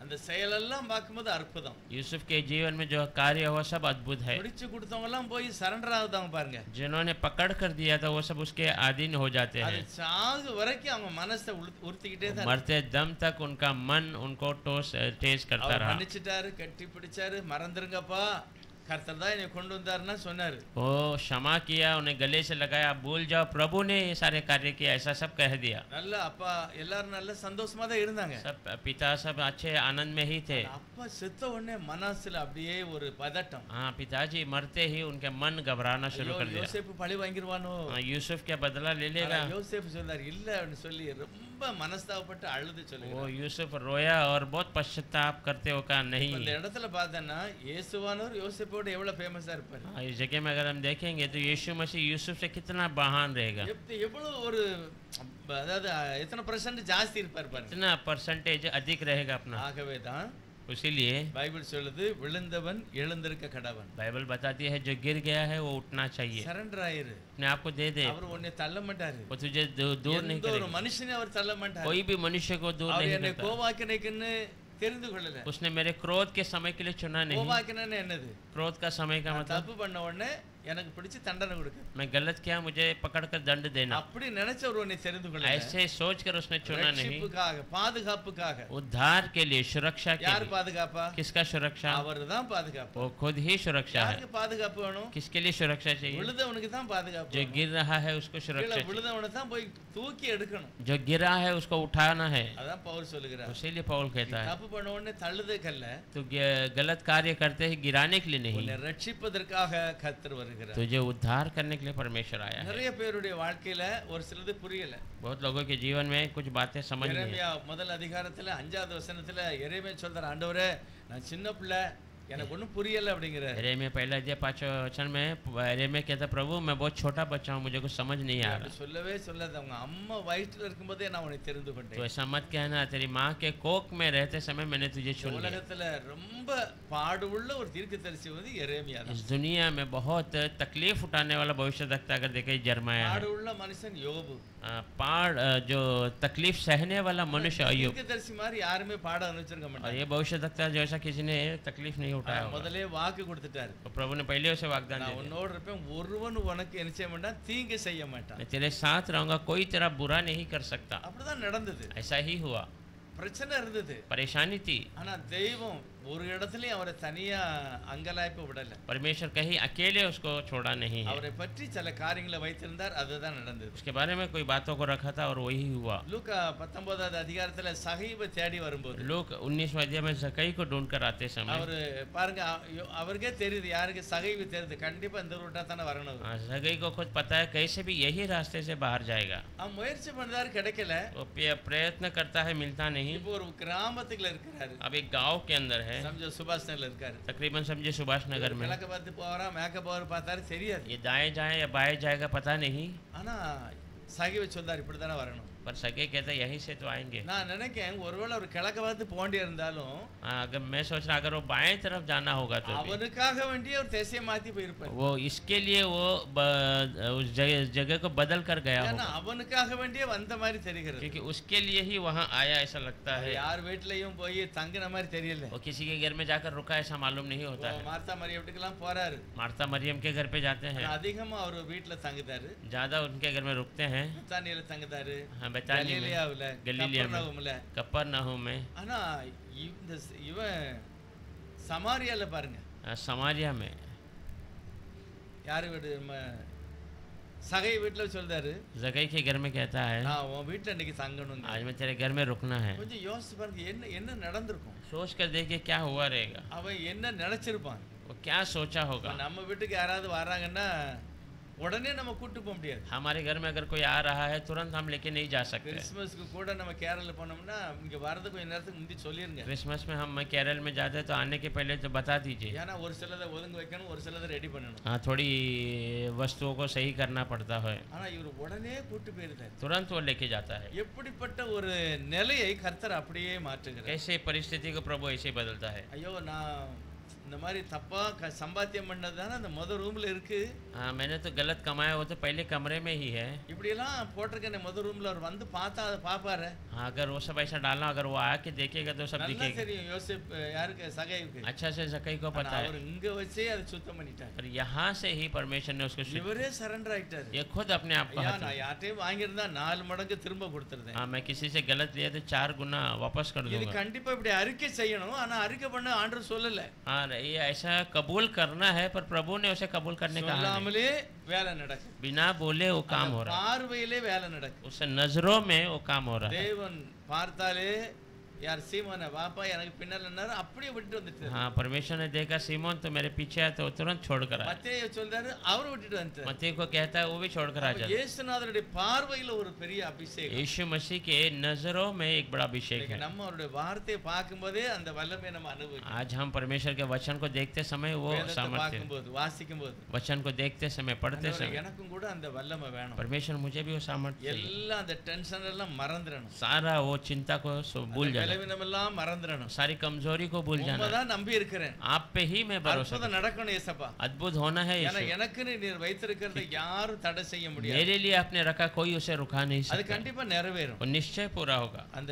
அந்த செயலெல்லாம் பார்க்கும்போது அற்புதம். यूसुफ के जीवन में जो कार्य हुआ सब अद्भुत है। பிடிச்சு கொடுத்தவங்க எல்லாம் போய் சரண்டர் ஆகுதாங்க பாருங்க. जिन्होंने पकड़ कर दिया था वो सब उसके अधीन हो जाते அது हैं। சாகு வரைக்கும் அவங்க மனசை உறுத்திக்கிட்டே தான். मरते दम तक उनका मन उनको ठेस करता அவர் रहा। மன்னிச்சிட்டாரு, கட்டி பிடிச்சாரு, மறந்துருங்கப்பா கர்த்தர் தான் என்னை கொண்டு வந்தாருன்னா சொன்னாரு. वो क्षमा किया, उन्हें गले से लगाया, भूल जाओ प्रभु ने ये सारे कार्य किया, ऐसा सब कह दिया। நல்ல அப்பா எல்லாரும் நல்ல சந்தோஷமா தான் இருந்தாங்க. सब पिता सब अच्छे आनंद में ही थे। அப்பா செத்த உடனே மனசுல அப்படியே ஒரு பதட்டம். हाँ, पिताजी मरते ही उनके मन घबराना शुरू ஐயோ, कर दिया। யோசேப்பு பழி வாங்கிடுவானோ. हाँ, यूसुफ क्या बदला ले लेगा? ஆனா யோசேப்பு சொன்னார் இல்ல அப்படின்னு சொல்லி ரொம்ப மனஸ்தாபப்பட்டு அழுது वो சொல்லுகிறார். यूसुफ रोया और बहुत पश्चाताप करते हो कहा இந்த नहीं। இடத்துல பார்த்தேன்னா இயேசுவானவர் யோசேப்போட எவ்வளவு ஃபேமஸா இருப்பாரு. हाँ, इस जगह में अगर हम देखेंगे तो यीशु मसीह यूसुफ से कितना महान रहेगा, எவ்வளவு ஒரு அதாவது எத்தனை % ஜாஸ்தி இருப்பார் பாருங்க. कितना परसेंटेज अधिक रहेगा अपना। ஆகவே தான் इसीलिए பைபிள் சொல்லுது விழுந்தவன் எழுந்திருக்க கடவன். बाइबल बताती है जो गिर गया है वो उठना चाहिए, சரண்டர் ஆயிரு. अपने आप को दे दे। அவர் உன்னை தள்ள மாட்டாரு. वो तुझे दूर नहीं எந்த ஒரு करेगा, மனுஷனை அவர் தள்ள மாட்டாரு. कोई भी मनुष्य को दूर அவர் नहीं என்னை करता। கோவாக்கினைக்குன்னு தெரிந்து கொள்ளல. उसने मेरे क्रोध के समय के लिए चुना नहीं। கோவாக்கினன்னு என்னது? क्रोध का समय का நான் मतलब தப்பு பண்ண உடனே எனக்கு பிடிச்சு தண்டனை கொடுக்க. मैं गलत किया, मुझे पकड़कर दंड देना। அப்படி நினைச்சவர் உன்னை தெரிந்து கொள்ள. ऐसे सोचकर उसने चुना नहीं। ரட்சிப்புக்காக, பாதுகாப்புக்காக, उद्धार के लिए, सुरक्षा के யார் लिए। பாதுகாப்பா? किसका सुरक्षा? அவர்தான் பாதுகாப்பு. वो खुद ही सुरक्षा है। யாருக்கு பாதுகாப்பு வேணும்? किसके लिए सुरक्षा चाहिए? விழுதவனுக்கு தான் பாதுகாப்பு. जो गिर रहा है उसको सुरक्षा கீழே चाहिए। விழுதவனை தான் போய் தூக்கி எடுக்கணும். जो गिरा है उसको उठाना है। அதான் பவுல் சொல்லுகிறார். इसीलिए पौल कहता है தப்பு பண்ண உடனே தள்ளுதற்கல்ல, तो गलत कार्य करते ही गिराने के लिए नहीं, உன்னை ரட்சிப்பதற்காக கர்த்தர் வருகிறார். तुझे उद्धार करने के लिए परमेश्वर आया है। நிறைய பேருடைய வாழ்க்கையில ஒரு சிலது புரியல. बहुत लोगों के जीवन में कुछ बातें समझ नहीं है। எரேமியா முதல் அதிகாரத்துல 5வது வசனத்துல எரேமியா சொல்றார், ஆண்டவரே நான் சின்ன பிள்ளை, எனக்கு ஒன்றும் புரியல அப்படிங்கிறார். एरेमिया पहला अध्याय 5वें वचन में एरेमिया कहता, प्रभु मैं बहुत छोटा बच्चा हूँ, मुझे कुछ समझ नहीं आ रहा। சொல்லவே சொல்லாத, அவங்க அம்மா வயிற்றுல இருக்கும்போதே நான் உன்னை தெரிந்து तो கொண்டேன். ऐसा मत कहना, तेरी माँ के कोख में रहते समय मैंने तुझे चुन लिया। உலகத்துல ரொம்ப பாடுள்ள ஒரு தீர்க்கதரிசி வந்து எரேமியா தான். इस दुनिया में बहुत तकलीफ उठाने वाला भविष्यवक्ता अगर देखे जर्माया है। பாடுள்ள மனுஷன் யோபு. जो तकलीफ सहने वाला मनुष्य अय्यूब। தீர்க்கதரிசி மாதிரி யாருமே பாட அனுப்பிச்சிருக்க और மாட்டாங்க. ये भविष्यवक्ता जैसा किसी ने तकलीफ नहीं उठाया होगा। முதல்ல வாக்கு கொடுத்துட்டாரு, तो प्रभु ने पहले उसे वाग्दान நான் दिया, உன்னோடு இருப்பேன், ஒருவன் உனக்கு என்ன செய்ய மாட்டான், தீங்கு செய்ய மாட்டான். मैं तेरे साथ रहूंगा, कोई तेरा बुरा नहीं कर सकता। அப்படிதான் நடந்தது. ऐसा ही हुआ। பிரச்சனை இருந்தது, परेशानी थी, ஆனா தெய்வம் ஒரு இடத்துலயும் அவரை தனியா அங்கலாய்ப்பு விடல. परमेश्वर कहीं अकेले उसको छोड़ा नहीं है। அவரை பற்றி சில காரியங்களை வைத்திருந்தார், அதுதான் நடந்தது. उसके बारे में कोई बातों को रखा था और वही हुआ। லூக்கா 19வது அதிகாரத்துல சகீப தேடி வரும்போது लोग 19वें अध्याय में जकई को ढूंढ कर आते समय அவரு பாருங்க, அவருக்கே தெரியுது யாருக்கு சகீபு தெரியுது, கண்டிப்பா இந்த ரூட்டா தானே வரணும். जकई को खुद पता है कैसे भी यही रास्ते से बाहर जाएगा। அவன் முயற்சி பண்ணாரு, கிடைக்கல. वो प्रयत्न करता है, मिलता नहीं। இப்போ ஒரு கிராமத்துக்குள்ள இருக்கிறாரு. अब एक गांव के अंदर है, समझो सुभाष नगर இருக்காரு. तकरीबन समझे सुभाष नगर में। கிழக்க பார்த்து போறா, மேக்க போற பார்த்தாரு, தெரியாது. ये दाएं जाए या बाएं जाएगा पता नहीं, ஆனா சகீபு சொன்னார் இப்படி தானே வரணும். पर सगे कहता है यहीं से तो आएंगे। நான் நினைக்கிறேன் ஒருவேளை ஒரு கிழக்க பார்த்து போண்டி இருந்தாலும் अगर मैं सोच रहा अगर वो बाएं तरफ जाना होगा तो भी, அவனுக்காக வேண்டிய ஒரு திசையை மாத்தி போயிருப்பார். वो इसके लिए वो उस जगह को बदल कर गया ஏன்னா होगा, அவனுக்காக வேண்டிய வந்த மாதிரி தெரிகிறது. क्योंकि उसके लिए ही वहाँ आया ऐसा लगता है। யார் வீட்லயும் போய் தங்கின மாதிரி தெரியல. वो किसी के घर में जाकर रुका ऐसा मालूम नहीं होता है। மார்த்தா மரியம் வீட்டுக்கெல்லாம் போறாரு, मार्ता मरियम के घर पे जाते हैं, அதிகமா அவர் வீட்டுல தங்குதாரு. ज्यादा उनके घर में रुकते हैं। பெத்தானியில தங்குதாரு, हाँ, बेतानी में, கலிலேயாவுல, गलीलिया में, கப்பர்நகூம்ல. कफरनहूम में, ஆனா இவன் சமாரியால பாருங்க, समारिया में, யாரு வீடு, சகை வீட்டுல சொல்றாரு, जकई के घर में कहता है நான் உன் வீட்டுல இன்னைக்கு தங்கணும். आज मैं तेरे घर में रुकना है। கொஞ்சம் யோசிச்சு பாருங்க, என்ன என்ன நடந்திருக்கும், सोच कर देखिए क्या हुआ रहेगा, அவன் என்ன நினைச்சிருப்பான். वो क्या सोचा होगा। நம்ம வீட்டுக்கு யாராவது வராங்கன்னா உடனே நம்ம கூட்டு போக முடியாது. हमारे घर में अगर कोई आ रहा है तुरंत हम लेके नहीं जा सकते। கிறிஸ்மஸ்க்கு கூட நம்ம கேரள போனோம்னா இங்க வரது கொஞ்ச நேரத்துக்கு முந்தி சொல்லிருங்க. क्रिसमस में हम केरल में जाते हैं तो आने के पहले तो बता दीजिए। ஏன்னா ஒரு சிலதை ஒதுங்க வைக்கணும், ஒரு சிலதை ரெடி பண்ணணும். हाँ, थोड़ी वस्तुओं को सही करना पड़ता है, ஆனா இவர் உடனே கூட்டு போயிருந்தார். तुरंत वो लेके जाता है। எப்படிப்பட்ட ஒரு நிலையை கர்த்தர் அப்படியே மாற்றுகிறார். कैसे परिस्थिति को प्रभु ऐसे ही बदलता है। ஐயோ நான் இந்த மாதிரி தப்பா சம்பாத்தியம் பண்ணது தானே அந்த முத ரூம்ல இருக்கு. हाँ, मैंने तो गलत कमाया, वो तो पहले कमरे में ही है। இப்படி எல்லாம் போட்டிருக்கேன் முத ரூம்ல, அவர் வந்து பார்த்தா அதை பாப்பாரு. हाँ, अगर वो सब ऐसा डालना, अगर वो आके देखेगा तो सब நல்லா दिखेगा। தெரியும் யோசேப் யாருக்கு, சகைவுக்கு. अच्छा से जकई को पता அவர் है, இங்க வச்சே அதை சுத்தம் பண்ணிட்டார். पर यहाँ से ही परमेश्वर ने उसको இவரே சரண்டர் ஆயிட்டாரு. ये खुद अपने आप को ஐயா हाथ- நான் யார்ட்டையும் வாங்கியிருந்தா 4 மடங்கு திரும்ப கொடுத்துருந்தேன். हाँ, मैं किसी से गलत लिया तो 4 गुना वापस कर இது दूंगा। கண்டிப்பா இப்படி அறிக்கை செய்யணும், ஆனா அறிக்கை பண்ண ஆண்டவர் சொல்லல. हाँ, ये ऐसा कबूल करना है, पर प्रभु ने उसे कबूल करने का சொல்லாமலே வேலை நடக்கும். बिना बोले वो काम हो रहा है, பார்வையிலே வேலை நடக்கும். उससे नजरों में वो काम हो रहा है। தேவன் பார்த்தாலே यार सीमोन वापा எனக்கு பின்னால நின்னாரு, அப்படியே விட்டுட்டு வந்துட்டாரு. हाँ, परमेश्वर ने देखा सीमोन तो मेरे पीछे है, तो तुरंत छोड़ कर आया। மத்தேயு சொல்றாரு அவரு விட்டுட்டு வந்துட்டாரு. मत्ती को कहता है वो भी छोड़ कर आ जाता है। இயேசுநாதருடைய பார்வையில ஒரு பெரிய அபிஷேகம். यीशु मसीह के नजरों में एक बड़ा अभिषेक है। நம்ம அவருடைய வார்த்தையை பார்க்கும்போதே அந்த வல்லமையை நம்ம அனுபவிக்கிறோம். आज हम परमेश्वर के वचन को देखते समय वो வேதத்தை सामर्थ्य, பார்க்கும்போது வாசிக்கும்போது वचन को देखते समय, पढ़ते समय, எனக்கும் கூட அந்த வல்லமை வேணும். परमेश्वर मुझे भी वो सामर्थ्य चाहिए। எல்லாம் அந்த டென்ஷன் எல்லாம் மறந்துடணும். सारा वो चिंता को भूल जाना, பலவீனம் எல்லாம் மறந்துடணும். सारी कमजोरी को भूल जाना। உண்மைதான் நம்பி இருக்கிறேன். आप पे ही मैं भरोसा, அற்புதம் நடக்கணும் ஏசப்பா. अद्भुत होना है ஏன்னா यीशु। எனக்குன்னு நீர் வைத்திருக்கிறதை யாரும் தடை செய்ய முடியாது. मेरे लिए आपने रखा, कोई उसे रुका नहीं அது सकता, கண்டிப்பா நிறைவேறும். वो निश्चय पूरा होगा। அந்த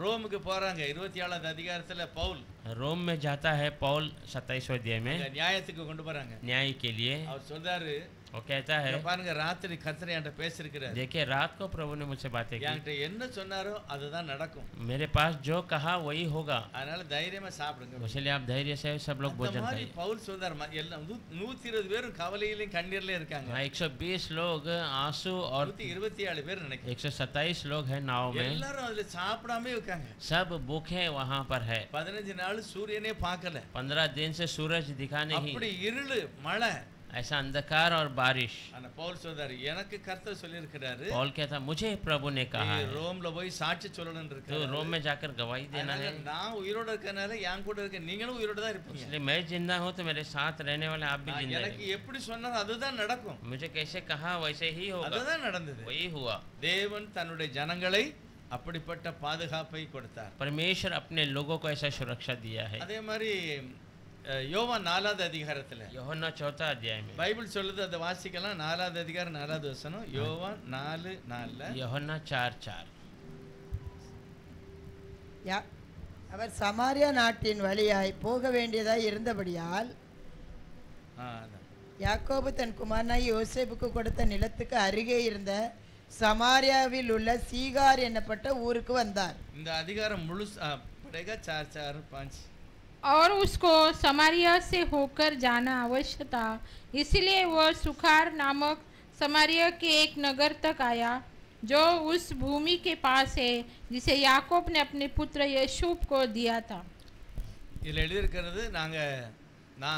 ரோமுக்கு போறாங்க 27வது அதிகாரத்துல பவுல் रोम में जाता है पौल 27वें अध्याय அங்க में நியாயத்துக்கு கொண்டு போறாங்க न्याय के लिए। அவர் சொல்றாரு वो कहता है, இங்க பாருங்க ராத்திரி கர்த்தர் என்கிட்ட பேசியிருக்கிறார் देखिए रात को प्रभु ने मुझसे बातें की, என்கிட்ட என்ன சொன்னாரோ அதுதான் நடக்கும் मेरे पास जो कहा वही होगा, அதனால தைரியமா சாப்பிடுங்க इसलिए आप धैर्य से सब लोग அந்த भोजन மாதிரி करें। பவுல் சொல்றாரு எல்லாம் 120 பேரும் கவலையிலும் கண்ணீர்லயும் இருக்காங்க हाँ, 120 लोग आंसू और 127 பேர் நினைக்கிறேன் 127 लोग हैं नाव में, எல்லாரும் அதுல சாப்பிடாம இருக்காங்க सब भूखे वहां पर है। 15 நாள் சூரியனே பார்க்கல 15 दिन से सूरज दिखा नहीं, அப்படி இருளு மழை ऐसा अंधकार और बारिश। ஆனா பவுல் சொல்றாரு எனக்கு கர்த்தர் சொல்லியிருக்கிறாரு पौल कहता, मुझे प्रभु ने कहा है ரோம்ல போய் சாட்சி சொல்லணும்னு तो இருக்கு रोम में जाकर गवाही देना है, நான் உயிரோட இருக்கனால என் கூட இருக்க நீங்களும் உயிரோட தான் இருப்பீங்க इसलिए मैं जिंदा हूँ तो मेरे साथ रहने वाले आप भी जिंदा எனக்கு रहेंगे। எப்படி சொன்னாரோ அதுதான் நடக்கும் मुझे कैसे कहा वैसे ही होगा, அதுதான் நடந்தது वही हुआ। தேவன் தன்னுடைய ஜனங்களை அப்படிப்பட்ட பாதுகாப்பை கொடுத்தார் परमेश्वर अपने लोगों को ऐसा सुरक्षा दिया है। அதே மாதிரி யோவான் 4வது அதிகாரத்துல यूहन्ना 4 अध्याय में, பைபிள் சொல்லுது அதை வாசிக்கலாம் 4வது அதிகாரம் 4வது வசனம் யோவான் 4:4 यूहन्ना 4:4। அவர் சமாரியா நாட்டின் வழியாய் போக வேண்டியதாய் இருந்தபடியால் அதான். யாக்கோபு தன் குமாரனாய் யோசேப்புக்கு கொடுத்த நிலத்துக்கு அருகே இருந்த சமாரியாவில் உள்ள சீகார் என்னப்பட்ட ஊருக்கு வந்தார். இந்த அதிகாரம் முழு पड़ेगा 4:4-5 और उसको समारिया से होकर जाना अवश्य था, इसलिए वह सुखार नामक समारिया के एक नगर तक आया जो उस भूमि के पास है जिसे याकूब ने अपने पुत्र यूसुफ को दिया था। இதுல எழுதி இருக்கிறது நான்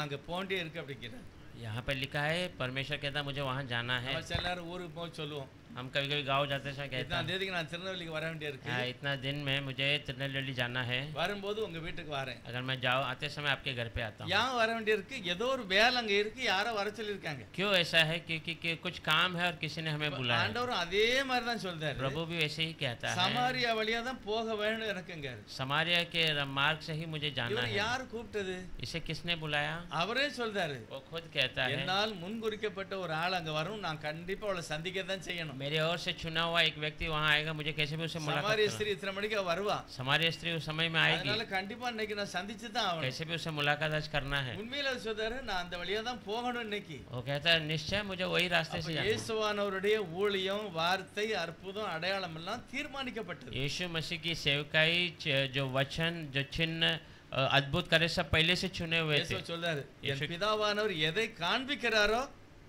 அங்க போண்டே இருக்கு அப்படிங்கிறார் यहाँ पर लिखा है परमेश्वर कहता मुझे वहाँ जाना है। நம்ம எல்லாரும் ஊருக்கு போய் சொல்லுவோம் हम कभी कभी गाँव जाते समय कहते இத்தனை हैं, தேதிக்கு நான் திருநெல்வேலிக்கு வர வேண்டிய இருக்கு हाँ, इतना दिन में मुझे तिरुनेलवेली जाना है, வரும்போது உங்க வீட்டுக்கு வரேன் अगर मैं जाऊँ आते समय आपके घर पे आता हूँ। ஏன் வர வேண்டிய இருக்கு ஏதோ ஒரு வேலை அங்க இருக்கு யாரோ வர சொல்லிருக்காங்க क्यों ऐसा है? क्योंकि कुछ काम है और किसी ने हमें बुलाया है। ஆண்டவரும் அதே மாதிரி தான் சொல்றாரு प्रभु भी वैसे ही कहता है, சமாரியா வழியா தான் போக வேணும் எனக்குங்க समारिया के मार्ग से ही मुझे जाना இவர் है। யார் கூப்பிட்டது इसे किसने बुलाया? அவரே சொல்றாரு वो खुद कहता है, என்னால் முன்குறிக்கப்பட்ட ஒரு ஆள் அங்க வரும் நான் கண்டிப்பா அவளை சந்திக்க தான் செய்யணும் मेरे ओर से चुना हुआ एक व्यक्ति वहाँ आएगा, मुझे कैसे भी उससे मुलाकात சமாரிய करना। ஸ்திரீ இத்தனை மணிக்கு அவ வருவா समारिया स्त्री उस समय में आएगी, அதனால கண்டிப்பா இன்னைக்கு நான் சந்திச்சு தான் ஆகணும் कैसे भी उससे मुलाकात आज करना है। உண்மையில அவர் சொல்றாரு நான் அந்த வழியா தான் போகணும் இன்னைக்கு वो कहता है निश्चय मुझे वही रास्ते से जाना है। இயேசுவானவருடைய ஊழியம் வார்த்தை அற்புதம் அடையாளம் எல்லாம் தீர்மானிக்கப்பட்டது यीशु मसीह की सेवकाई जो वचन जो चिन्ह अद्भुत करे सब पहले से चुने हुए थे। இயேசு சொல்றாரு என் பிதாவானவர் எதை காண்பிக்கிறாரோ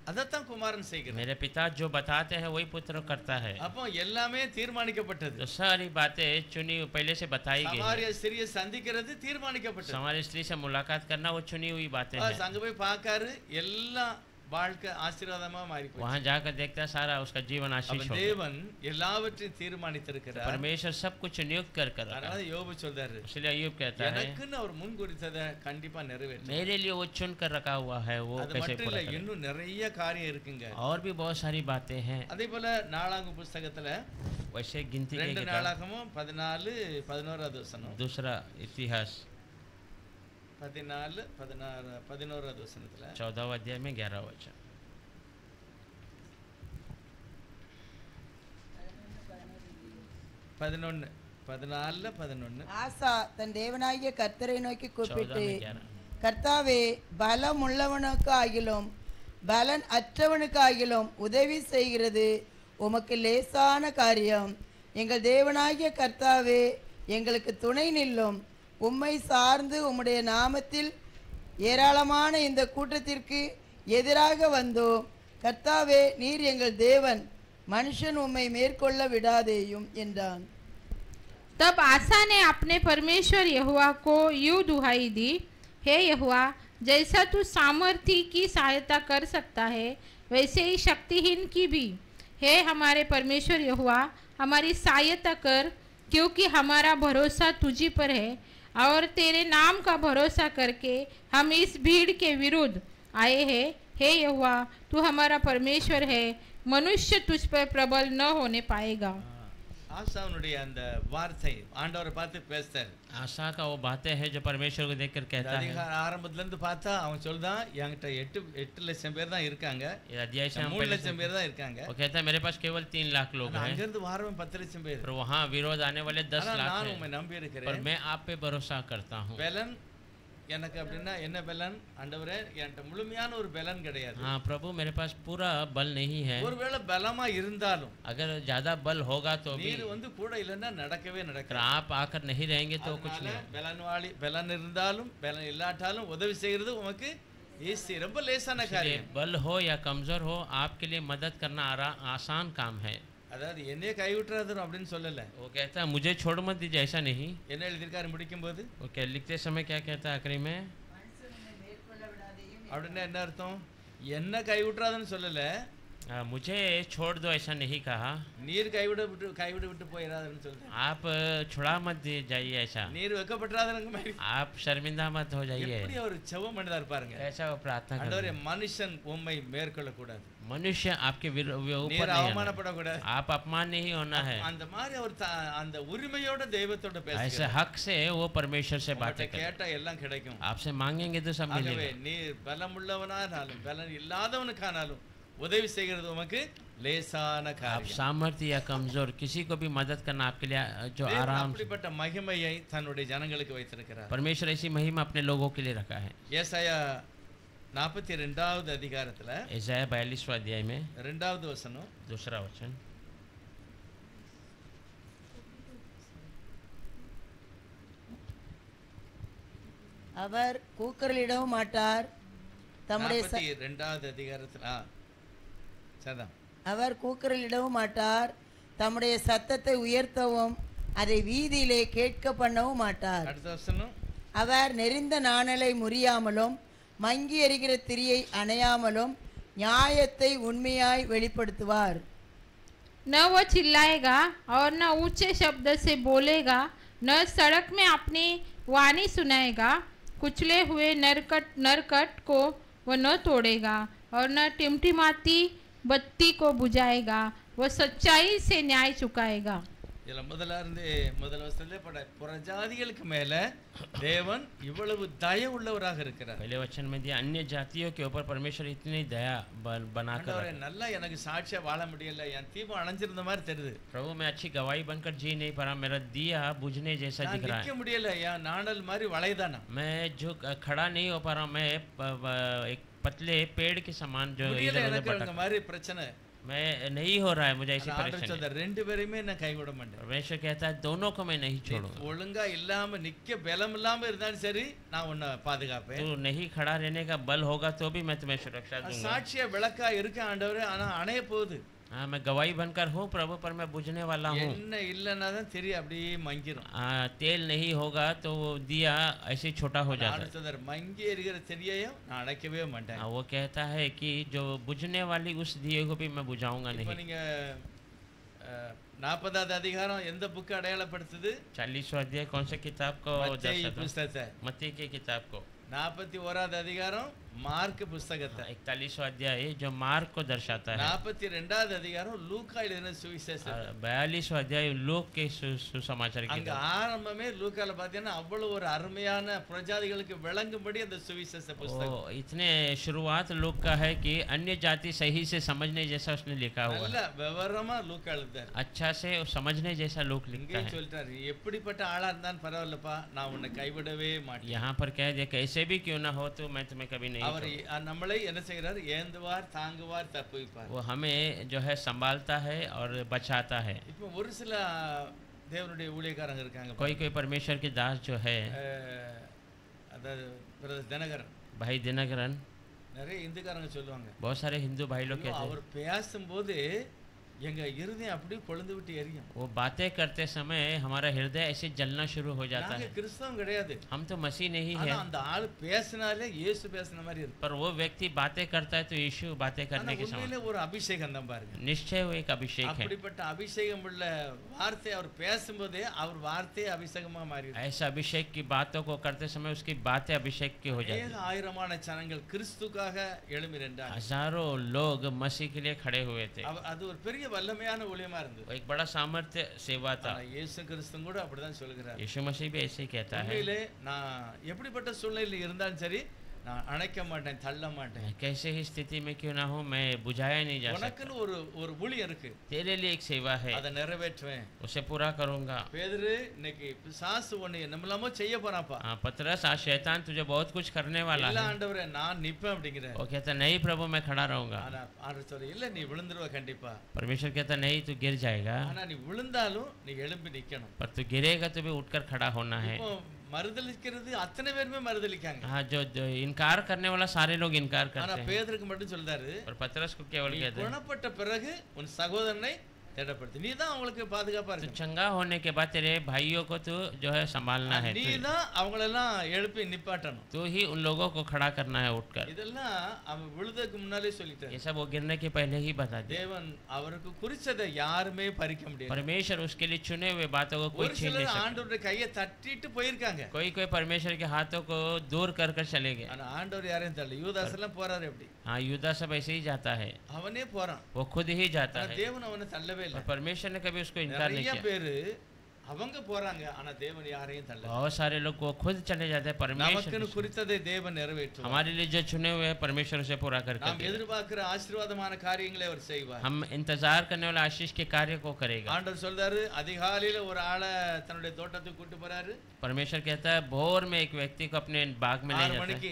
அதைத்தான் குமாரன் செய்கிறார் मेरे पिता जो बताते हैं वही पुत्र करता है। அப்போ எல்லாமே தீர்மானிக்கப்பட்டது तो सारी बातें चुनी पहले से बताई गई हैं। சமாரிய ஸ்திரியை சந்திக்கிறது தீர்மானிக்கப்பட்டது हमारी स्त्री से मुलाकात करना वो चुनी हुई बातें हैं। அங்க போய் பார்க்காரு எல்லாம் வாழ்க்கை ஆசீர்வாதமா மாறி போச்சு वहाँ जाकर देखता है सारा उसका जीवन आशीष हो गया। தேவன் எல்லாவற்றையும் தீர்மானித்திருக்கிறார் परमेश्वर सब कुछ नियुक्त कर कर रखा அதனால है। யோபு சொல்றாரு इसलिए अय्यूब कहता है எனக்குன்னு அவர் முன் குறித்ததை கண்டிப்பா நிறைவேற்ற मेरे लिए वो चुन कर रखा हुआ है, वो அது कैसे மட்டும் पूरा இல்ல करे। இன்னும் நிறைய காரியம் இருக்குங்க और भी बहुत सारी बातें हैं। அதே போல நாளாகும் புஸ்தகத்துல वैसे गिनती के 2 किताब நாளாகமும் 14-11 வசனம் दूसरा इतिहास 14-11 வசனத்துல 14 अध्याय में 11 वचन। 14-11 ஆசா தன் தேவனாகிய கர்த்தரை நோக்கி 14 கூப்பிட்டு, में 11। கர்த்தாவே பலம் உள்ளவனுக்கு ஆகிலும் பலன் அற்றவனுக்கு ஆகிலும் உதவி செய்கிறது உமக்கு லேசான காரியம். எங்கள் தேவனாகிய கர்த்தாவே எங்களுக்கு துணை நில்லும். உம்மை சார்ந்து உம்முடைய நாமத்தில் ஏராளமான இந்த கூட்டத்திற்கு எதிராக வந்தோம். கர்த்தாவே நீர் எங்கள் தேவன், மனுஷன் உம்மை மேற்கொள்ள விடாதேயும் என்றான். तब आसा ने अपने परमेश्वर यहोवा को यूं दुहाई दी, हे यहोवा, जैसा तू सामर्थी की सहायता कर सकता है वैसे ही शक्तिहीन की भी। हे हमारे परमेश्वर यहोवा, हमारी सहायता कर, क्योंकि हमारा भरोसा तुझी पर है और तेरे नाम का भरोसा करके हम इस भीड़ के विरुद्ध आए हैं। हे यहोवा, तू हमारा परमेश्वर है, मनुष्य तुझ पर प्रबल न होने पाएगा। ஆசாவனுடைய அந்த வார்த்தை ஆண்டவரை பார்த்து பேசுறாரு. आशा का वो बातें हैं जो परमेश्वर को देखकर कहता है। அதிகார ஆரம்பத்துல இருந்து பார்த்தா அவன் சொல்றான், என்கிட்ட 8 லட்சம் பேர் தான் இருக்காங்க, ये अध्याय से हम 3 पहले லட்சம் பேர் தான் இருக்காங்க. वो कहता है मेरे पास केवल 3 लाख लोग ஆனா हैं, அங்க இருந்து வாரவன் 10 லட்சம் பேர். पर वहाँ विरोध आने वाले 10 ஆனா लाख நான் हैं। உம்மை நம்பி पर இருக்கிறேன். मैं आप पे भरोसा करता हूँ। பலன் எனக்கு அப்படின்னா என்ன பலன்? ஆண்டவரே என்கிட்ட முழுமையான ஒரு பலன் கிடையாது. हाँ प्रभु, मेरे पास पूरा बल नहीं है। ஒருவேளை பலமா இருந்தாலும் अगर ज्यादा बल होगा तो भी, நீர் வந்து கூட இல்லைன்னா நடக்கவே अगर நடக்காது. आप आकर नहीं रहेंगे तो कुछ அதனால नहीं। பலன் இருந்தாலும் பலன் இல்லாட்டாலும் உதவி செய்யறது உமக்கு ஈஸி, ரொம்ப லேசான इसलिए காரியம். बल हो या कमजोर हो, आपके लिए मदद करना आसान काम है। அதாவது என்னையே கைவிட்டுறாதரும் அப்படின்னு சொல்லல. वो कहता है मुझे छोड़ मत दीजिए, ऐसा नहीं। என்ன எழுதியிருக்காரு முடிக்கும் போது? वो क्या लिखते समय क्या कहता है आखिरी में? அப்படின்னா என்ன அர்த்தம்? என்ன கைவிட்டுறாதுன்னு சொல்லல, मुझे छोड़ दो ऐसा नहीं कहा। நீர் கைவிட விட்டு போயிடாதுன்னு சொல்றேன். आप छुड़ा मत जाइए ऐसा, நீர் வெக்கப்பட்டுறாதுங்க மாதிரி. आप शर्मिंदा मत हो जाइए। எப்படி அவர் செவம் பண்ணதார் பாருங்க. ऐसा वो प्रार्थना ஆண்டவரே करते हैं। மனுஷன் உம்மை மேற்கொள்ள கூடாது, मनुष्य आपके ऊपर நீர் नहीं आना। அவமானப்படக்கூடாது. आप अपमान नहीं होना है। அந்த மாதிரி அவர் அந்த உரிமையோட தெய்வத்தோட ऐसे பேசுகிறார். हक से वो परमेश्वर से बातें உங்கள்ட்ட करते हैं। கேட்டா எல்லாம் கிடைக்கும். आपसे मांगेंगे तो सब ஆகவே मिलेगा। நீர் பலமுள்ளவனானாலும் பலன் இல்லாதவனுக்கானாலும் உதவி செய்கிறது உமக்கு லேசான आप காரியம். सामर्थ्य या कमजोर किसी को भी मदद करना आपके लिए जो தேவன் आराम से, அப்படிப்பட்ட மகிமையை தன்னுடைய ஜனங்களுக்கு வைத்திருக்கிறார். परमेश्वर ऐसी महिमा अपने लोगों के लिए रखा है। ஏசாயா 42வது அதிகாரத்துல यशायाह 42वां अध्याय में 2வது வசனம், दूसरा वचन, அவர் கூக்குரலிடவும் மாட்டார், தம்முடைய 42வது அதிகாரத்துல சதம் அவர் கூக்குரலிடவும் மாட்டார், தம்முடைய சத்தத்தை உயர்த்தவும் அதை வீதியிலே கேட்க பண்ணவும் மாட்டார். அடுத்த வசனம், அவர் நெறிந்த நாணலை முறியாமலும் மங்கி எறிகிற திரியை அணையாமலும் நியாயத்தை உண்மையாய் வெளிப்படுத்துவார். न वो चिल्लाएगा और न ऊंचे शब्द से बोलेगा, न सड़क में अपनी वाणी सुनाएगा। कुचले हुए नरकट को वो न तोड़ेगा और न टिमटिमाती बत्ती को बुझाएगा। वो सच्चाई से न्याय चुकाएगा। இதுல முதல் வசனத்திலே புறஜாதிகளுக்கு மேல தேவன் இவ்வளவு தயை உள்ளவராக இருக்கிறார். पहले वचन में दिया अन्य जातियों के ऊपर परमेश्वर इतनी दया बनाकर ஆண்டவரே நல்லா எனக்கு சாட்சியா வாழ முடியல, என் தீபம் அணைஞ்சிருந்த மாதிரி தெரியுது, प्रभु मैं अच्छी गवाही बनकर जी नहीं पा रहा, मेरा दिया बुझने जैसा நான் दिख रहा நிக்க है, முடியல, என் நாணல் மாதிரி வளைதானா, मैं जो खड़ा नहीं हो पा रहा हूँ, मैं एक पतले पेड़ के समान जो முடியல इधर उधर எனக்கு भटक, அந்த மாதிரி பிரச்சனை. मैं नहीं हो रहा है मुझे ऐसी ஆண்டவர் परेशानी। சொல்றார், ரெண்டு பேரையுமே நான் கைவிட மாட்டேன். परमेश्वर कहता है दोनों को मैं नहीं छोड़ूंगा। ஒழுங்கா இல்லாம நிக்க பலம் இல்லாம இருந்தாலும் சரி நான் உன்னை பாதுகாப்பேன். तू नहीं खड़ा रहने का बल होगा तो भी मैं तुम्हें सुरक्षा दूंगा। சாட்சியா விளக்கா இருக்க ஆண்டவரே, ஆனா அணைய போகுது. हाँ मैं गवाही बनकर हूँ प्रभु, पर मैं बुझने वाला हूँ। என்ன இல்லைன்னா தான் தெரியும், அப்படியே மங்கிரும். तेल नहीं होगा तो वो दिया ऐसे छोटा हो जाता है। அடுத்ததர் மங்கி எரிகிற திரியையும் நான் அணைக்கவே மாட்டேன். वो कहता है कि जो बुझने वाली उस दिए को भी मैं बुझाऊंगा இப்போ नहीं। நீங்க 40வது அதிகாரம் எந்த புக் அடையாளப்படுத்துது? 40वां अध्याय कौन से किताब को மத்தேயு दर्शाता है? புஸ்தகத்தை. मत्ती की किताब को। 41வது அதிகாரம் மார்க் புஸ்தகத்தை. 41वां अध्याय जो मार्क को दर्शाता है। 42வது அதிகாரம் லூக்கா எழுதின சுவிசேஷம். 42वां अध्याय लोक के सुसमाचार की அங்க ஆரம்பமே லூக்கால பாத்தீங்கன்னா அவ்வளவு ஒரு அருமையான பிரஜாதிகளுக்கு விளங்கும்படி அந்த சுவிசேஷ புஸ்தகம். इतने शुरुआत लोक का है कि अन्य जाति सही से समझने जैसा उसने लिखा हुआ நல்ல है। விவரமா லூக்கா எழுதார். अच्छा से समझने जैसा लोक लिखता இங்கே है। சொல்லிட்டாரு, எப்படிப்பட்ட ஆளா இருந்தாலும் பரவாயில்லப்பா, நான் உன்னை கைவிடவே மாட்டேன். यहाँ पर कह दिया कैसे भी क्यों ना हो तो मैं तुम्हें कभी नहीं அவர் छोड़ूंगा। நம்மளை என்ன செய்கிறார்? ஏந்துவார், தாங்குவார், தப்புவிப்பார். वो हमें जो है संभालता है और बचाता है। இப்போ ஒரு சில தேவனுடைய ஊழியக்காரங்க இருக்காங்க, कोई कोई परमेश्वर के दास जो है, அதாவது பிரதர் தினகரன், भाई दिनकरन, நிறைய இந்துக்காரங்க சொல்லுவாங்க, बहुत सारे हिंदू भाई लोग ஐயோ, कहते அவர் பேசும்போது எங்க இருதயம் அப்படியே கொழுந்து விட்டு எரியும். हैं, वो बातें करते समय हमारा हृदय ऐसे जलना शुरू हो जाता நாங்க है। கிறிஸ்தவம் கிடையாது, हम तो मसीह नहीं ஆனா है, அந்த ஆள் பேசினாலே இயேசு பேசின மாதிரி இருக்கு. पर वो व्यक्ति बातें करता है तो यीशु बातें ஆனா करने के உண்மையிலே समान ஒரு அபிஷேகம் தான் பாருங்க. निश्चय वो एक अभिषेक है। அப்படிப்பட்ட அபிஷேகம் உள்ள வார்த்தை அவர் பேசும்போதே அவர் வார்த்தை அபிஷேகமா மாறிடும். ऐसा अभिषेक की बातों को करते समय उसकी बातें अभिषेक की हो जाती है। ஆயிரமான ஜனங்கள் கிறிஸ்துக்காக எழும்பி நின்றார்கள். हजारों लोग मसीह के लिए खड़े हुए थे। அது ஒரு பெரிய பெரிய வல்லமையான ஊழியமா இருந்தது. वो एक बड़ा सामर्थ्य सेवा था। ஆனா இயேசு கிறிஸ்து கூட அப்படிதான் சொல்கிறார். यीशु मसीह भी ऐसे ही कहता है, உண்மையிலே நான் எப்படிப்பட்ட சூழ்நிலையில் இருந்தாலும் சரி நான் அணைக்க மாட்டேன், தள்ள மாட்டேன். कैसे ही स्थिति में क्यों ना हो, मैं बुझाया नहीं जा सकता। உனக்குன்னு ஒரு ஊழியம் இருக்கு, तेरे लिए एक सेवा है, அதை நிறைவேற்றுவேன். उसे पूरा करूंगा। பேதுரு இன்னைக்கு பிசாசு ஒண்ணு நம்மளாமோ செய்ய போறாப்பா. हाँ पतरस, आज शैतान तुझे बहुत कुछ करने वाला இல்ல है। ஆண்டவரே நான் நிப்பேன் அப்படிங்கிறார். वो कहता नहीं प्रभु मैं खड़ा रहूंगा। ஆனா ஆண்டவர் சொல்ற இல்ல நீ விழுந்துருவ கண்டிப்பா. परमेश्वर कहता नहीं तू गिर जाएगा, ஆனா நீ விழுந்தாலும் நீ எழும்பி நிக்கணும். पर तू गिरेगा तो भी उठकर खड़ा होना है। இப்போ மறுதலிக்கிறது அத்தனை பேருமே மறுதலிக்காங்க. हाँ जो इनकार करने वाला सारे लोग इनकार ஆனா करते हैं, பேதுருக்கு மட்டும் சொல்றாரு, और पतरस को केवल நீ कहते हैं குணப்பட்ட பிறகு உன் சகோதரனை திடப்படுத்து. நீ தான் அவங்களுக்கு பாதுகாப்பா तो இருக்க. चंगा होने के बाद तेरे भाइयों को तू जो है संभालना है, நீ தான் அவங்களெல்லாம் எழுப்பி நிப்பாட்டணும். तू ही उन लोगों को खड़ा करना है उठकर। இதெல்லாம் அவன் விழுதுக்கு முன்னாலே சொல்லிட்டாரு. ये सब वो गिरने के पहले ही बता दिया। தேவன் அவருக்கு குறிச்சதை யாருமே பறிக்க முடியாது. परमेश्वर उसके लिए चुने हुए बातों को कोई ஒரு छीन नहीं சிலர் सकता। ஆண்டவருடைய கையை தட்டிட்டு போயிருக்காங்க. कोई कोई परमेश्वर के हाथों को दूर कर कर चले गए। ஆனா ஆண்டவர் யாரையும் தள்ளல. யூதாஸ் எல்லாம் போறாரு எப்படி? हाँ यूदा सब ऐसे ही जाता है, அவனே போறான். वो खुद ही जाता ஆனா है, தேவன் அவனை தள்ளவே இல்லை. और परमेश्वर ने कभी उसको इनकार नहीं நிறைய किया। பேரு அவங்க போறாங்க, ஆனா தேவன் யாரையும் தள்ளல. बहुत सारे लोग वो खुद चले जाते हैं, परमेश्वर நமக்குன்னு குறித்ததை தேவன் நிறைவேற்றுவார். हमारे लिए जो चुने हुए हैं परमेश्वर उसे पूरा कर நாம் कर எதிர்பார்க்கிற ஆசீர்வாதமான காரியங்களை அவர் செய்வார். हम इंतजार करने वाले आशीष के कार्य को करेगा। ஆண்டவர் சொல்றாரு, அதிகாலையில ஒரு ஆளை தன்னுடைய தோட்டத்துக்கு கூட்டி போறாரு. परमेश्वर कहता है भोर में एक व्यक्ति को अपने बाग में ले 6 जाता है, மணிக்கு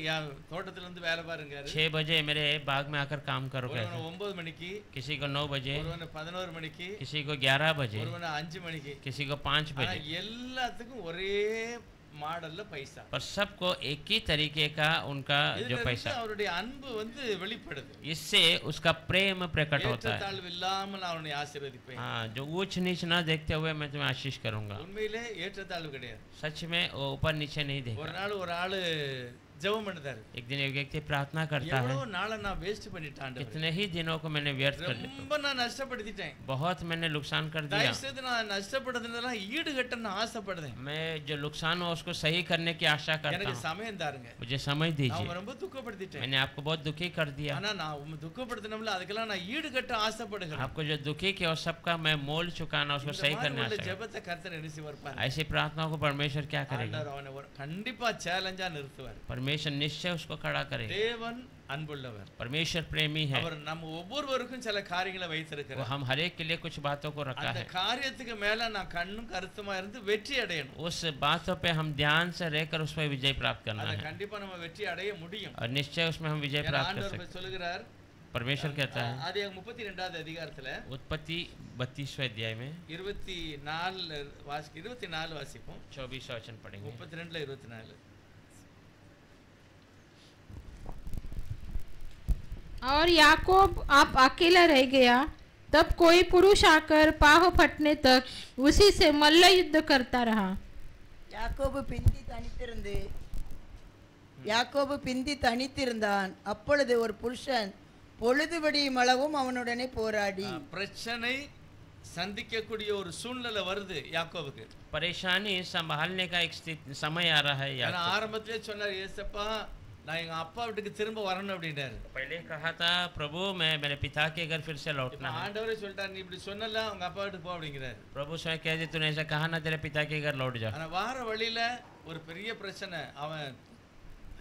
தோட்டத்துல இருந்து வேலை பாருங்காரு. 6 बजे मेरे बाग में आकर काम करो कहता ஒருவன் है। 9 மணிக்கு, किसी को 9 बजे, ஒருவன் 11 மணிக்கு, किसी को 11 बजे, ஒருவன் 5 மணிக்கு. किसी को 5 ஆனா बजे, எல்லாத்துக்கும் ஒரே மாடல்ல பைசா. पर सबको एक ही तरीके का उनका जो இதுல पैसा, இருந்து அவருடைய அன்பு வெளிப்படுது. इससे उसका प्रेम प्रकट होता है। ஏற்றத்தாழ்வு இல்லாமல் அவனை ஆசீர்வதிப்பேன். हाँ जो ऊंच नीच ना देखते हुए मैं तुम्हें आशीष करूंगा। உண்மையிலே ஏற்றத்தாழ்வு கிடையாது. सच में वो ऊपर नीचे नहीं ஒரு देखा। நாள் ஒரு ஆளு ஜெபம் பண்ணுதாரு. एक दिन एक व्यक्ति प्रार्थना करता है, எவ்வளவு நாளை நான் வேஸ்ட் பண்ணிட்டேன், कितने ही दिनों को मैंने व्यर्थ कर दिया, ரொம்ப நான் நஷ்டப்படுத்திட்டேன். बहुत मैंने नुकसान कर दिया। தயவு செய்து நான் நஷ்டப்படுறதுனால ஈடு கட்டணும்னு ஆசைப்படுறேன். मैं जो नुकसान हो उसको सही करने की आशा करता எனக்கு हूँ, சமயம் தாருங்க. मुझे समय நான் दीजिए। உங்களை ரொம்ப துக்கப்படுத்திட்டேன். मैंने आपको बहुत दुखी कर दिया, ஆனா நான் உங்களை துக்கப்படுத்தினோம்ல அதுக்கெல்லாம் நான் ஈடு கட்ட ஆசைப்படுகிறேன். आपको जो दुखी किया उस सबका मैं मोल चुकाना उसको सही करने இந்த आशा। ஜெபத்தை கர்த்தர் நினைச்சு வரப்பாரு. ऐसी प्रार्थनाओं को परमेश्वर क्या करेगा? ஆண்டவர் அவனை கண்டிப்பா சேலஞ்சா நிறுத்துவார். परमेश्वर निश्चय उसको खड़ा करेगा। தேவன் அன்புள்ளவர். परमेश्वर प्रेमी है, அவர் நம்ம ஒவ்வொருவருக்கும் சில காரியங்களை वो வைத்திருக்கிறார். हम हर एक के लिए कुछ बातों को रखा அந்த है। காரியத்துக்கு மேல நான் கண்ணும் கருத்துமா இருந்து வெற்றி அடையணும். उस बातों पे हम ध्यान से रहकर उस पर विजय प्राप्त करना அதை है, கண்டிப்பா நம்ம வெற்றி அடைய முடியும். और निश्चय उसमें हम विजय ஏன்னா प्राप्त कर ஆண்டவர் सकते சொல்லுகிறார், हैं। परमेश्वर कहता है ஆதியாகமம் 32வது அதிகாரத்துல उत्पत्ति 32वें अध्याय में 24 வாசிப்போம். 24 वचन पढ़ेंगे। 32ல 24. और याकूब आप अकेला रह गया, तब कोई पुरुष आकर पाव फटने तक उसी से मल्ल युद्ध करता रहा। யாக்கோபு பிந்தி தனித்திருந்தான். அப்பொழுது ஒரு புருஷன் பொழுது விடியும் அளவும் அவனுடனே போராடி. பிரச்சனை சந்திக்கக்கூடிய ஒரு சூழ்நிலை வருது யாக்கோபுக்கு. परेशानी संभालने का एक समय आ रहा है। ஏன்னா ஆரம்பத்திலே சொன்னார், ஏசப்பா நான் எங்க அப்பா வீட்டுக்கு திரும்ப வரணும் அப்படின்னாரு. पहले कहा था प्रभु मैं मेरे पिता के घर फिर से लौटना है। ஆண்டவரே சொல்லிட்டார், நீ இப்படி சொன்னல உங்க அப்பா வீட்டுக்கு போ அப்படிங்கிறாரு. प्रभु स्वयं कह दिया तूने ऐसा कहा ना, तेरे पिता के घर लौट जा। ஆனா வார வழியில ஒரு பெரிய பிரச்சனை. அவன்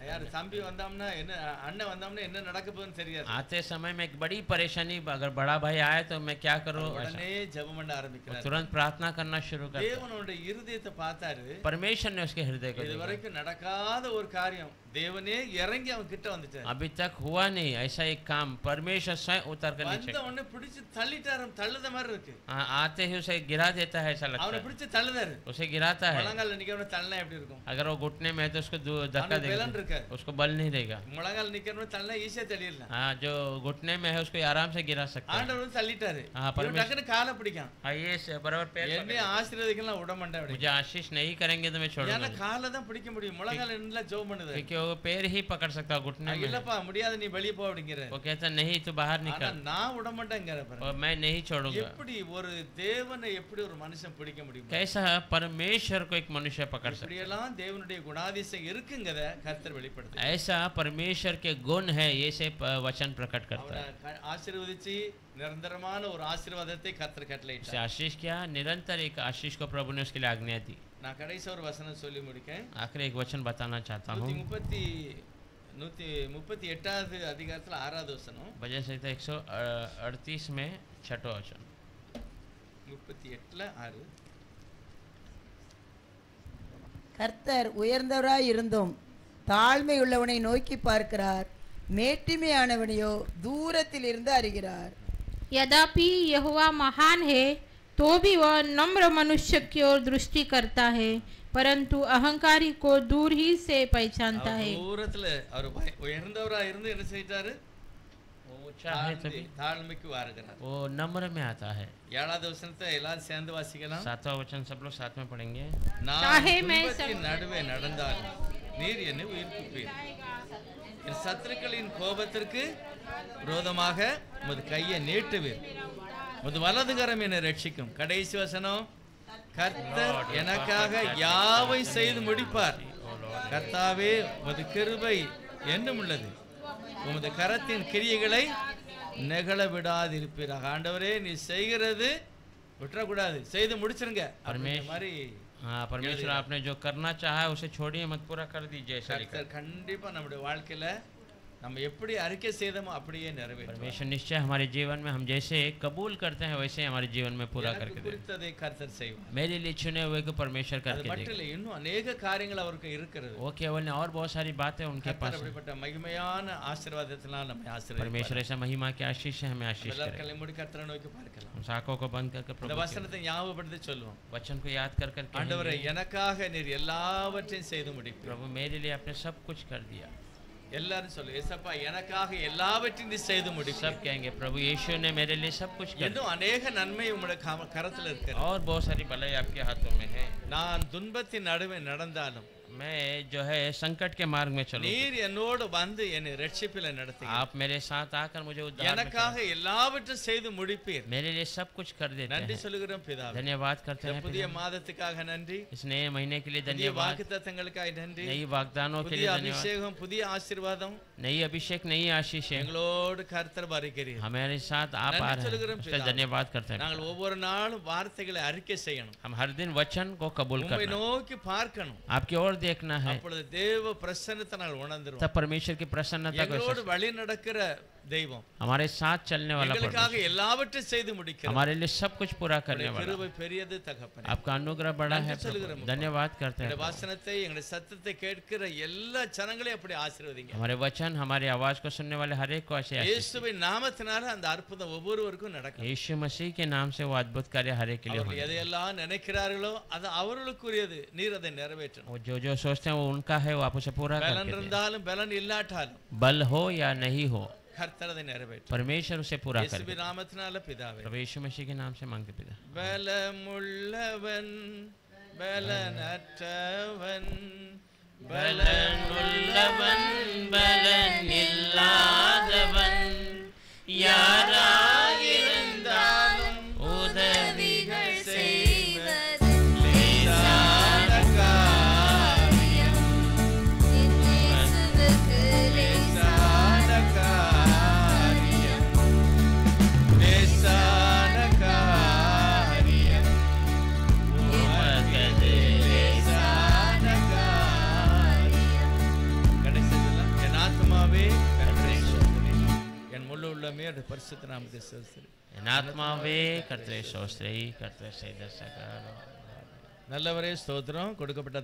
यार தம்பி வந்தாம்னா என்ன, அண்ணன் வந்தாம்னா என்ன நடக்க போகுதுன்னு தெரியாது. आते समय में एक बड़ी परेशानी, अगर बड़ा भाई आए तो मैं क्या करूं, உடனே ஜெபம் பண்ண ஆரம்பிக்கிறார். तुरंत प्रार्थना करना शुरू कर। தேவனுடைய இருதயத்தை பார்த்தாரு. परमेश्वर ने उसके हृदय को இது देखा। வரைக்கும் நடக்காத ஒரு காரியம் தேவனே இறங்கி அவன் கிட்ட வந்துட்டார். अभी तक हुआ नहीं ऐसा एक काम, परमेश्वर स्वयं उतर कर नीचे வந்த உடனே பிடிச்சு தள்ளிட்டாரு. தள்ளுத மாதிரி இருக்கு. आते ही उसे गिरा देता है, ऐसा लगता அவனை है பிடிச்சு தள்ளுதாரு. उसे गिराता है। முழங்கால நிக்கிறவன தள்ளனா எப்படி இருக்கும்? अगर वो घुटने में है तो उसको धक्का அவனுக்கு பலன் देगा, இருக்காது. उसको बल नहीं देगा। முழங்கால நிக்கிறவன தள்ளனா ஈஸியா தள்ளிடலாம். हाँ जो घुटने में है उसको आराम से गिरा सकता है। ஆண்டவர் வந்து தள்ளிட்டாரு. हाँ, இவன் परमेश्वर- டக்குனு காலை பிடிக்கான். ये से बराबर पैर என்னைய पकड़। ஆசீர்வதிக்கலாம் விட மாட்டேன் அப்படி. मुझे आशीष नहीं करेंगे तो मैं छोड़ूंगा ஏன்னா नहीं। காலை தான் பிடிக்க முடியும். முழங்கால நின்னுல ஜெபம் பண்ணுது. क्योंकि वो पैर ही पकड़ सकता है, घुटने में है। இல்லப்பா முடியாது, நீ வெளிய போ அப்படிங்கற. वो कहता नहीं तू बाहर ஆனா निकल, நான் விட மாட்டேங்கற பாரு. और मैं नहीं छोड़ूंगा। எப்படி ஒரு தேவனை எப்படி ஒரு மனுஷன் பிடிக்க முடியும்? कैसा परमेश्वर को एक मनुष्य पकड़ सकता இப்படி எல்லாம் தேவனுடைய குணாதிசயம் இருக்குங்கத கர்த்தர் வெளிப்படுத்து. ऐसा परमेश्वर के गुण है, ये से वचन प्रकट करता है. அவனை ஆசீர்வதிச்சு நிரந்தரமான ஒரு ஆசீர்வாதத்தை கர்த்தர் उसे கட்டளையிட்டார். आशीष किया, निरंतर एक आशीष को प्रभु ने उसके लिए आज्ञा दी. நான் கடைசி ஒரு வசனம் சொல்லி முடிக்கேன். आखिर एक वचन बताना चाहता हूँ. 138வது அதிகாரத்துல 6வது வசனம். भजन संहिता 138 में 6वां वचन. 38ல 6. கர்த்தர் உயர்ந்தவராய் இருந்தும் தாழ்மை உள்ளவனை நோக்கி பார்க்கிறார், மேட்டிமையானவனையோ தூரத்தில் இருந்து அறிகிறார். यद्यपि यहोवा महान है तो भी वह नम्र मनुष्य की ओर दृष्टि करता है, परंतु अहंकारी को दूर ही से पहचानता है. தூரத்துல அவர் உயர்ந்தவரா இருந்து என்ன செய்தாரு? ऊंचा है तभी தாழ்மைக்கு வருகிறார். वो नम्र में आता है. 7வது வசனத்தை எல்லாரும் சேர்ந்து வாசிக்கலாம். 7वां वचन सब लोग साथ में पढ़ेंगे. நான் चाहे मैं துன்பத்தின் நடுவே நடந்தால் நீர் என்னை உயிர்ப்பிப்பீர். என் சத்துருக்களின் கோபத்திற்கு விரோதமாக உமது கையை நீட்டுவீர். உமது வலதுகரம் என்னை ரட்சிக்கும். கடைசி வசனம், கர்த்தர் எனக்காக யாவை செய்து முடிப்பார். கர்த்தாவே உமது கிருபை என்னும் உள்ளது, உமது கரத்தின் கிரியைகளை நெகழ விடாதிருப்பீராக. ஆண்டவரே நீ செய்கிறது விட்டுறக்கூடாது, செய்து முடிச்சிருங்க. மாதிரி हाँ, परमेश्वर आपने जो करना चाहा है उसे छोड़िए मत, पूरा कर दीजिए. கர்த்தர் கண்டிப்பா நம்முடைய வாழ்க்கையில நம்ம எப்படி அறிக்கை செய்தோமோ அப்படியே நிறைவேற்றுவார். परमेश्वर निश्चय हमारे जीवन में हम जैसे कबूल करते हैं वैसे हमारे जीवन में पूरा करके देगा. குறித்ததை கர்த்தர் செய்வார். मेरे लिए चुने हुए को परमेश्वर அது करके மட்டும் देगा. இல்லை, இன்னும் अनेक காரியங்கள் அவருக்கு இருக்கிறது. वो केवल नहीं, और बहुत सारी बातें उनके கர்த்தர் पास हैं. அப்படிப்பட்ட மகிமையான ஆசீர்வாதத்தினால் நம்மை ஆசீர்வதிப்பார். परमेश्वर ऐसा महिमा के आशीष से हमें आशीष எல்லாரும் करेगा. கண்ணை மூடி கர்த்தரை நோக்கி பார்க்கலாம். हम आंखों को बंद करके இந்த प्रभु के வசனத்தை ஞாபகப்படுத்தி சொல்லுவோம். वचन को याद कर करके ஆண்டவரே कहेंगे, எனக்காக நீர் எல்லாவற்றையும் செய்து முடிப்பீர். प्रभु मेरे लिए आपने सब कुछ कर दिया. எல்லாரும் சொல்லு, ஏசப்பா எனக்காக எல்லாவற்றையும் நீ செய்து முடிப்பீர். सब कहेंगे प्रभु यीशु ने मेरे लिए सब कुछ कर இன்னும் अनेक நன்மை உம்முடைய கரத்துல दिया. இருக்கிறது. और बहुत सारी भलाई आपके हाथों में है. நான் துன்பத்தின் நடுவே நடந்தாலும் मैं जो है संकट के मार्ग में चलूं, நீர் என்னோடு வந்து என்னை ரட்சிப்பில நடத்துவீர். आप मेरे साथ आकर मुझे उद्धार में எனக்காக எல்லாவற்றையும் செய்து முடிப்பீர். मेरे लिए सब कुछ कर देते நன்றி हैं. சொல்லுகிறோம் பிதாவே. धन्यवाद करते இந்த हैं புதிய पिता. மாதத்துக்காக நன்றி. इस नए महीने के लिए புதிய धन्यवाद. வாக்குத்தத்தங்களுக்காக நன்றி. नई वाग्दानों के புதிய लिए धन्यवाद. அபிஷேகம், புதிய ஆசீர்வாதம் नई अभिषेक, नई आशीष है. எங்களோடு கர்த்தர் வருகிறீர். हमारे साथ आप आ रहे हैं, उसका धन्यवाद करते हैं. நாங்கள் ஒவ்வொரு நாளும் வார்த்தைகளை அறிக்கை செய்யணும். हम हर दिन वचन को कबूल உம்மை करना, நோக்கி பார்க்கணும். आपकी ओर देखना है, அப்பொழுது தேவ பிரசன்னத்தை நாங்கள் உணர்ந்துருவோம். तब परमेश्वर की प्रसन्नता को எங்களோடு एहसास- வழி நடக்கிற தெய்வம், हमारे साथ चलने वाला எங்களுக்காக परमेश्वर, எல்லாவற்றையும் செய்து முடிக்கிறார். हमारे लिए सब कुछ पूरा करने वाला. கிருபை பெரியது தகப்பனே. आपका अनुग्रह बड़ा है நன்றி சொல்லுகிறோம். प्रभु. धन्यवाद करते हैं எங்களுடைய प्रभु. வாசனத்தை, எங்களுடைய சத்தத்தை கேட்கிற எல்லா ஜனங்களையும் அப்படி ஆசீர்வதிங்க. हमारे वचन, हमारी आवाज को सुनने वाले हर एक को ऐसे आशीष இயேசுவின் நாமத்தினால அந்த அற்புதம் ஒவ்வொருவருக்கும் நடக்கும். यीशु मसीह के नाम से वो अद्भुत कार्य हर एक के लिए அவர்கள் होने. எதையெல்லாம் நினைக்கிறார்களோ அது அவர்களுக்குரியது. நீர் அதை நிறைவேற்றணும். वो जो जो सोचते हैं वो उनका है, वो आप उसे पूरा பலன் करके दें. இருந்தாலும் பலன் இல்லாட்டாலும் बल हो या नहीं हो, கர்த்தர் அதை நிறைவேற்றும். परमेश्वर उसे पूरा करे. இயேசுவின் நாமத்தினால பிதாவே. प्रभु यीशु मसीह के नाम से मांगते पिता. பலமுள்ளவன் பலனற்றவன் பலனுள்ளவன் பலனில்லாதவன் யாராயிருந்தாலும் உதவிகள் செய்வது லேசான காரியம். லேசான காரியம். லேசான காரியம். உமது லேசான காரியம். கடைசியில் என் ஆத்மாவே கர்த்தரை ஸ்தோத்திரி. என் முழு உள்ளமே அது பரிசுத்த நாமத்தை ஸ்தோத்திரி. என் ஆத்மாவே கர்த்தரை ஸ்தோத்திரி, கர்த்தரை செய்த சகல நல்லவரே ஸ்தோத்திரம். கொடுக்கப்பட்ட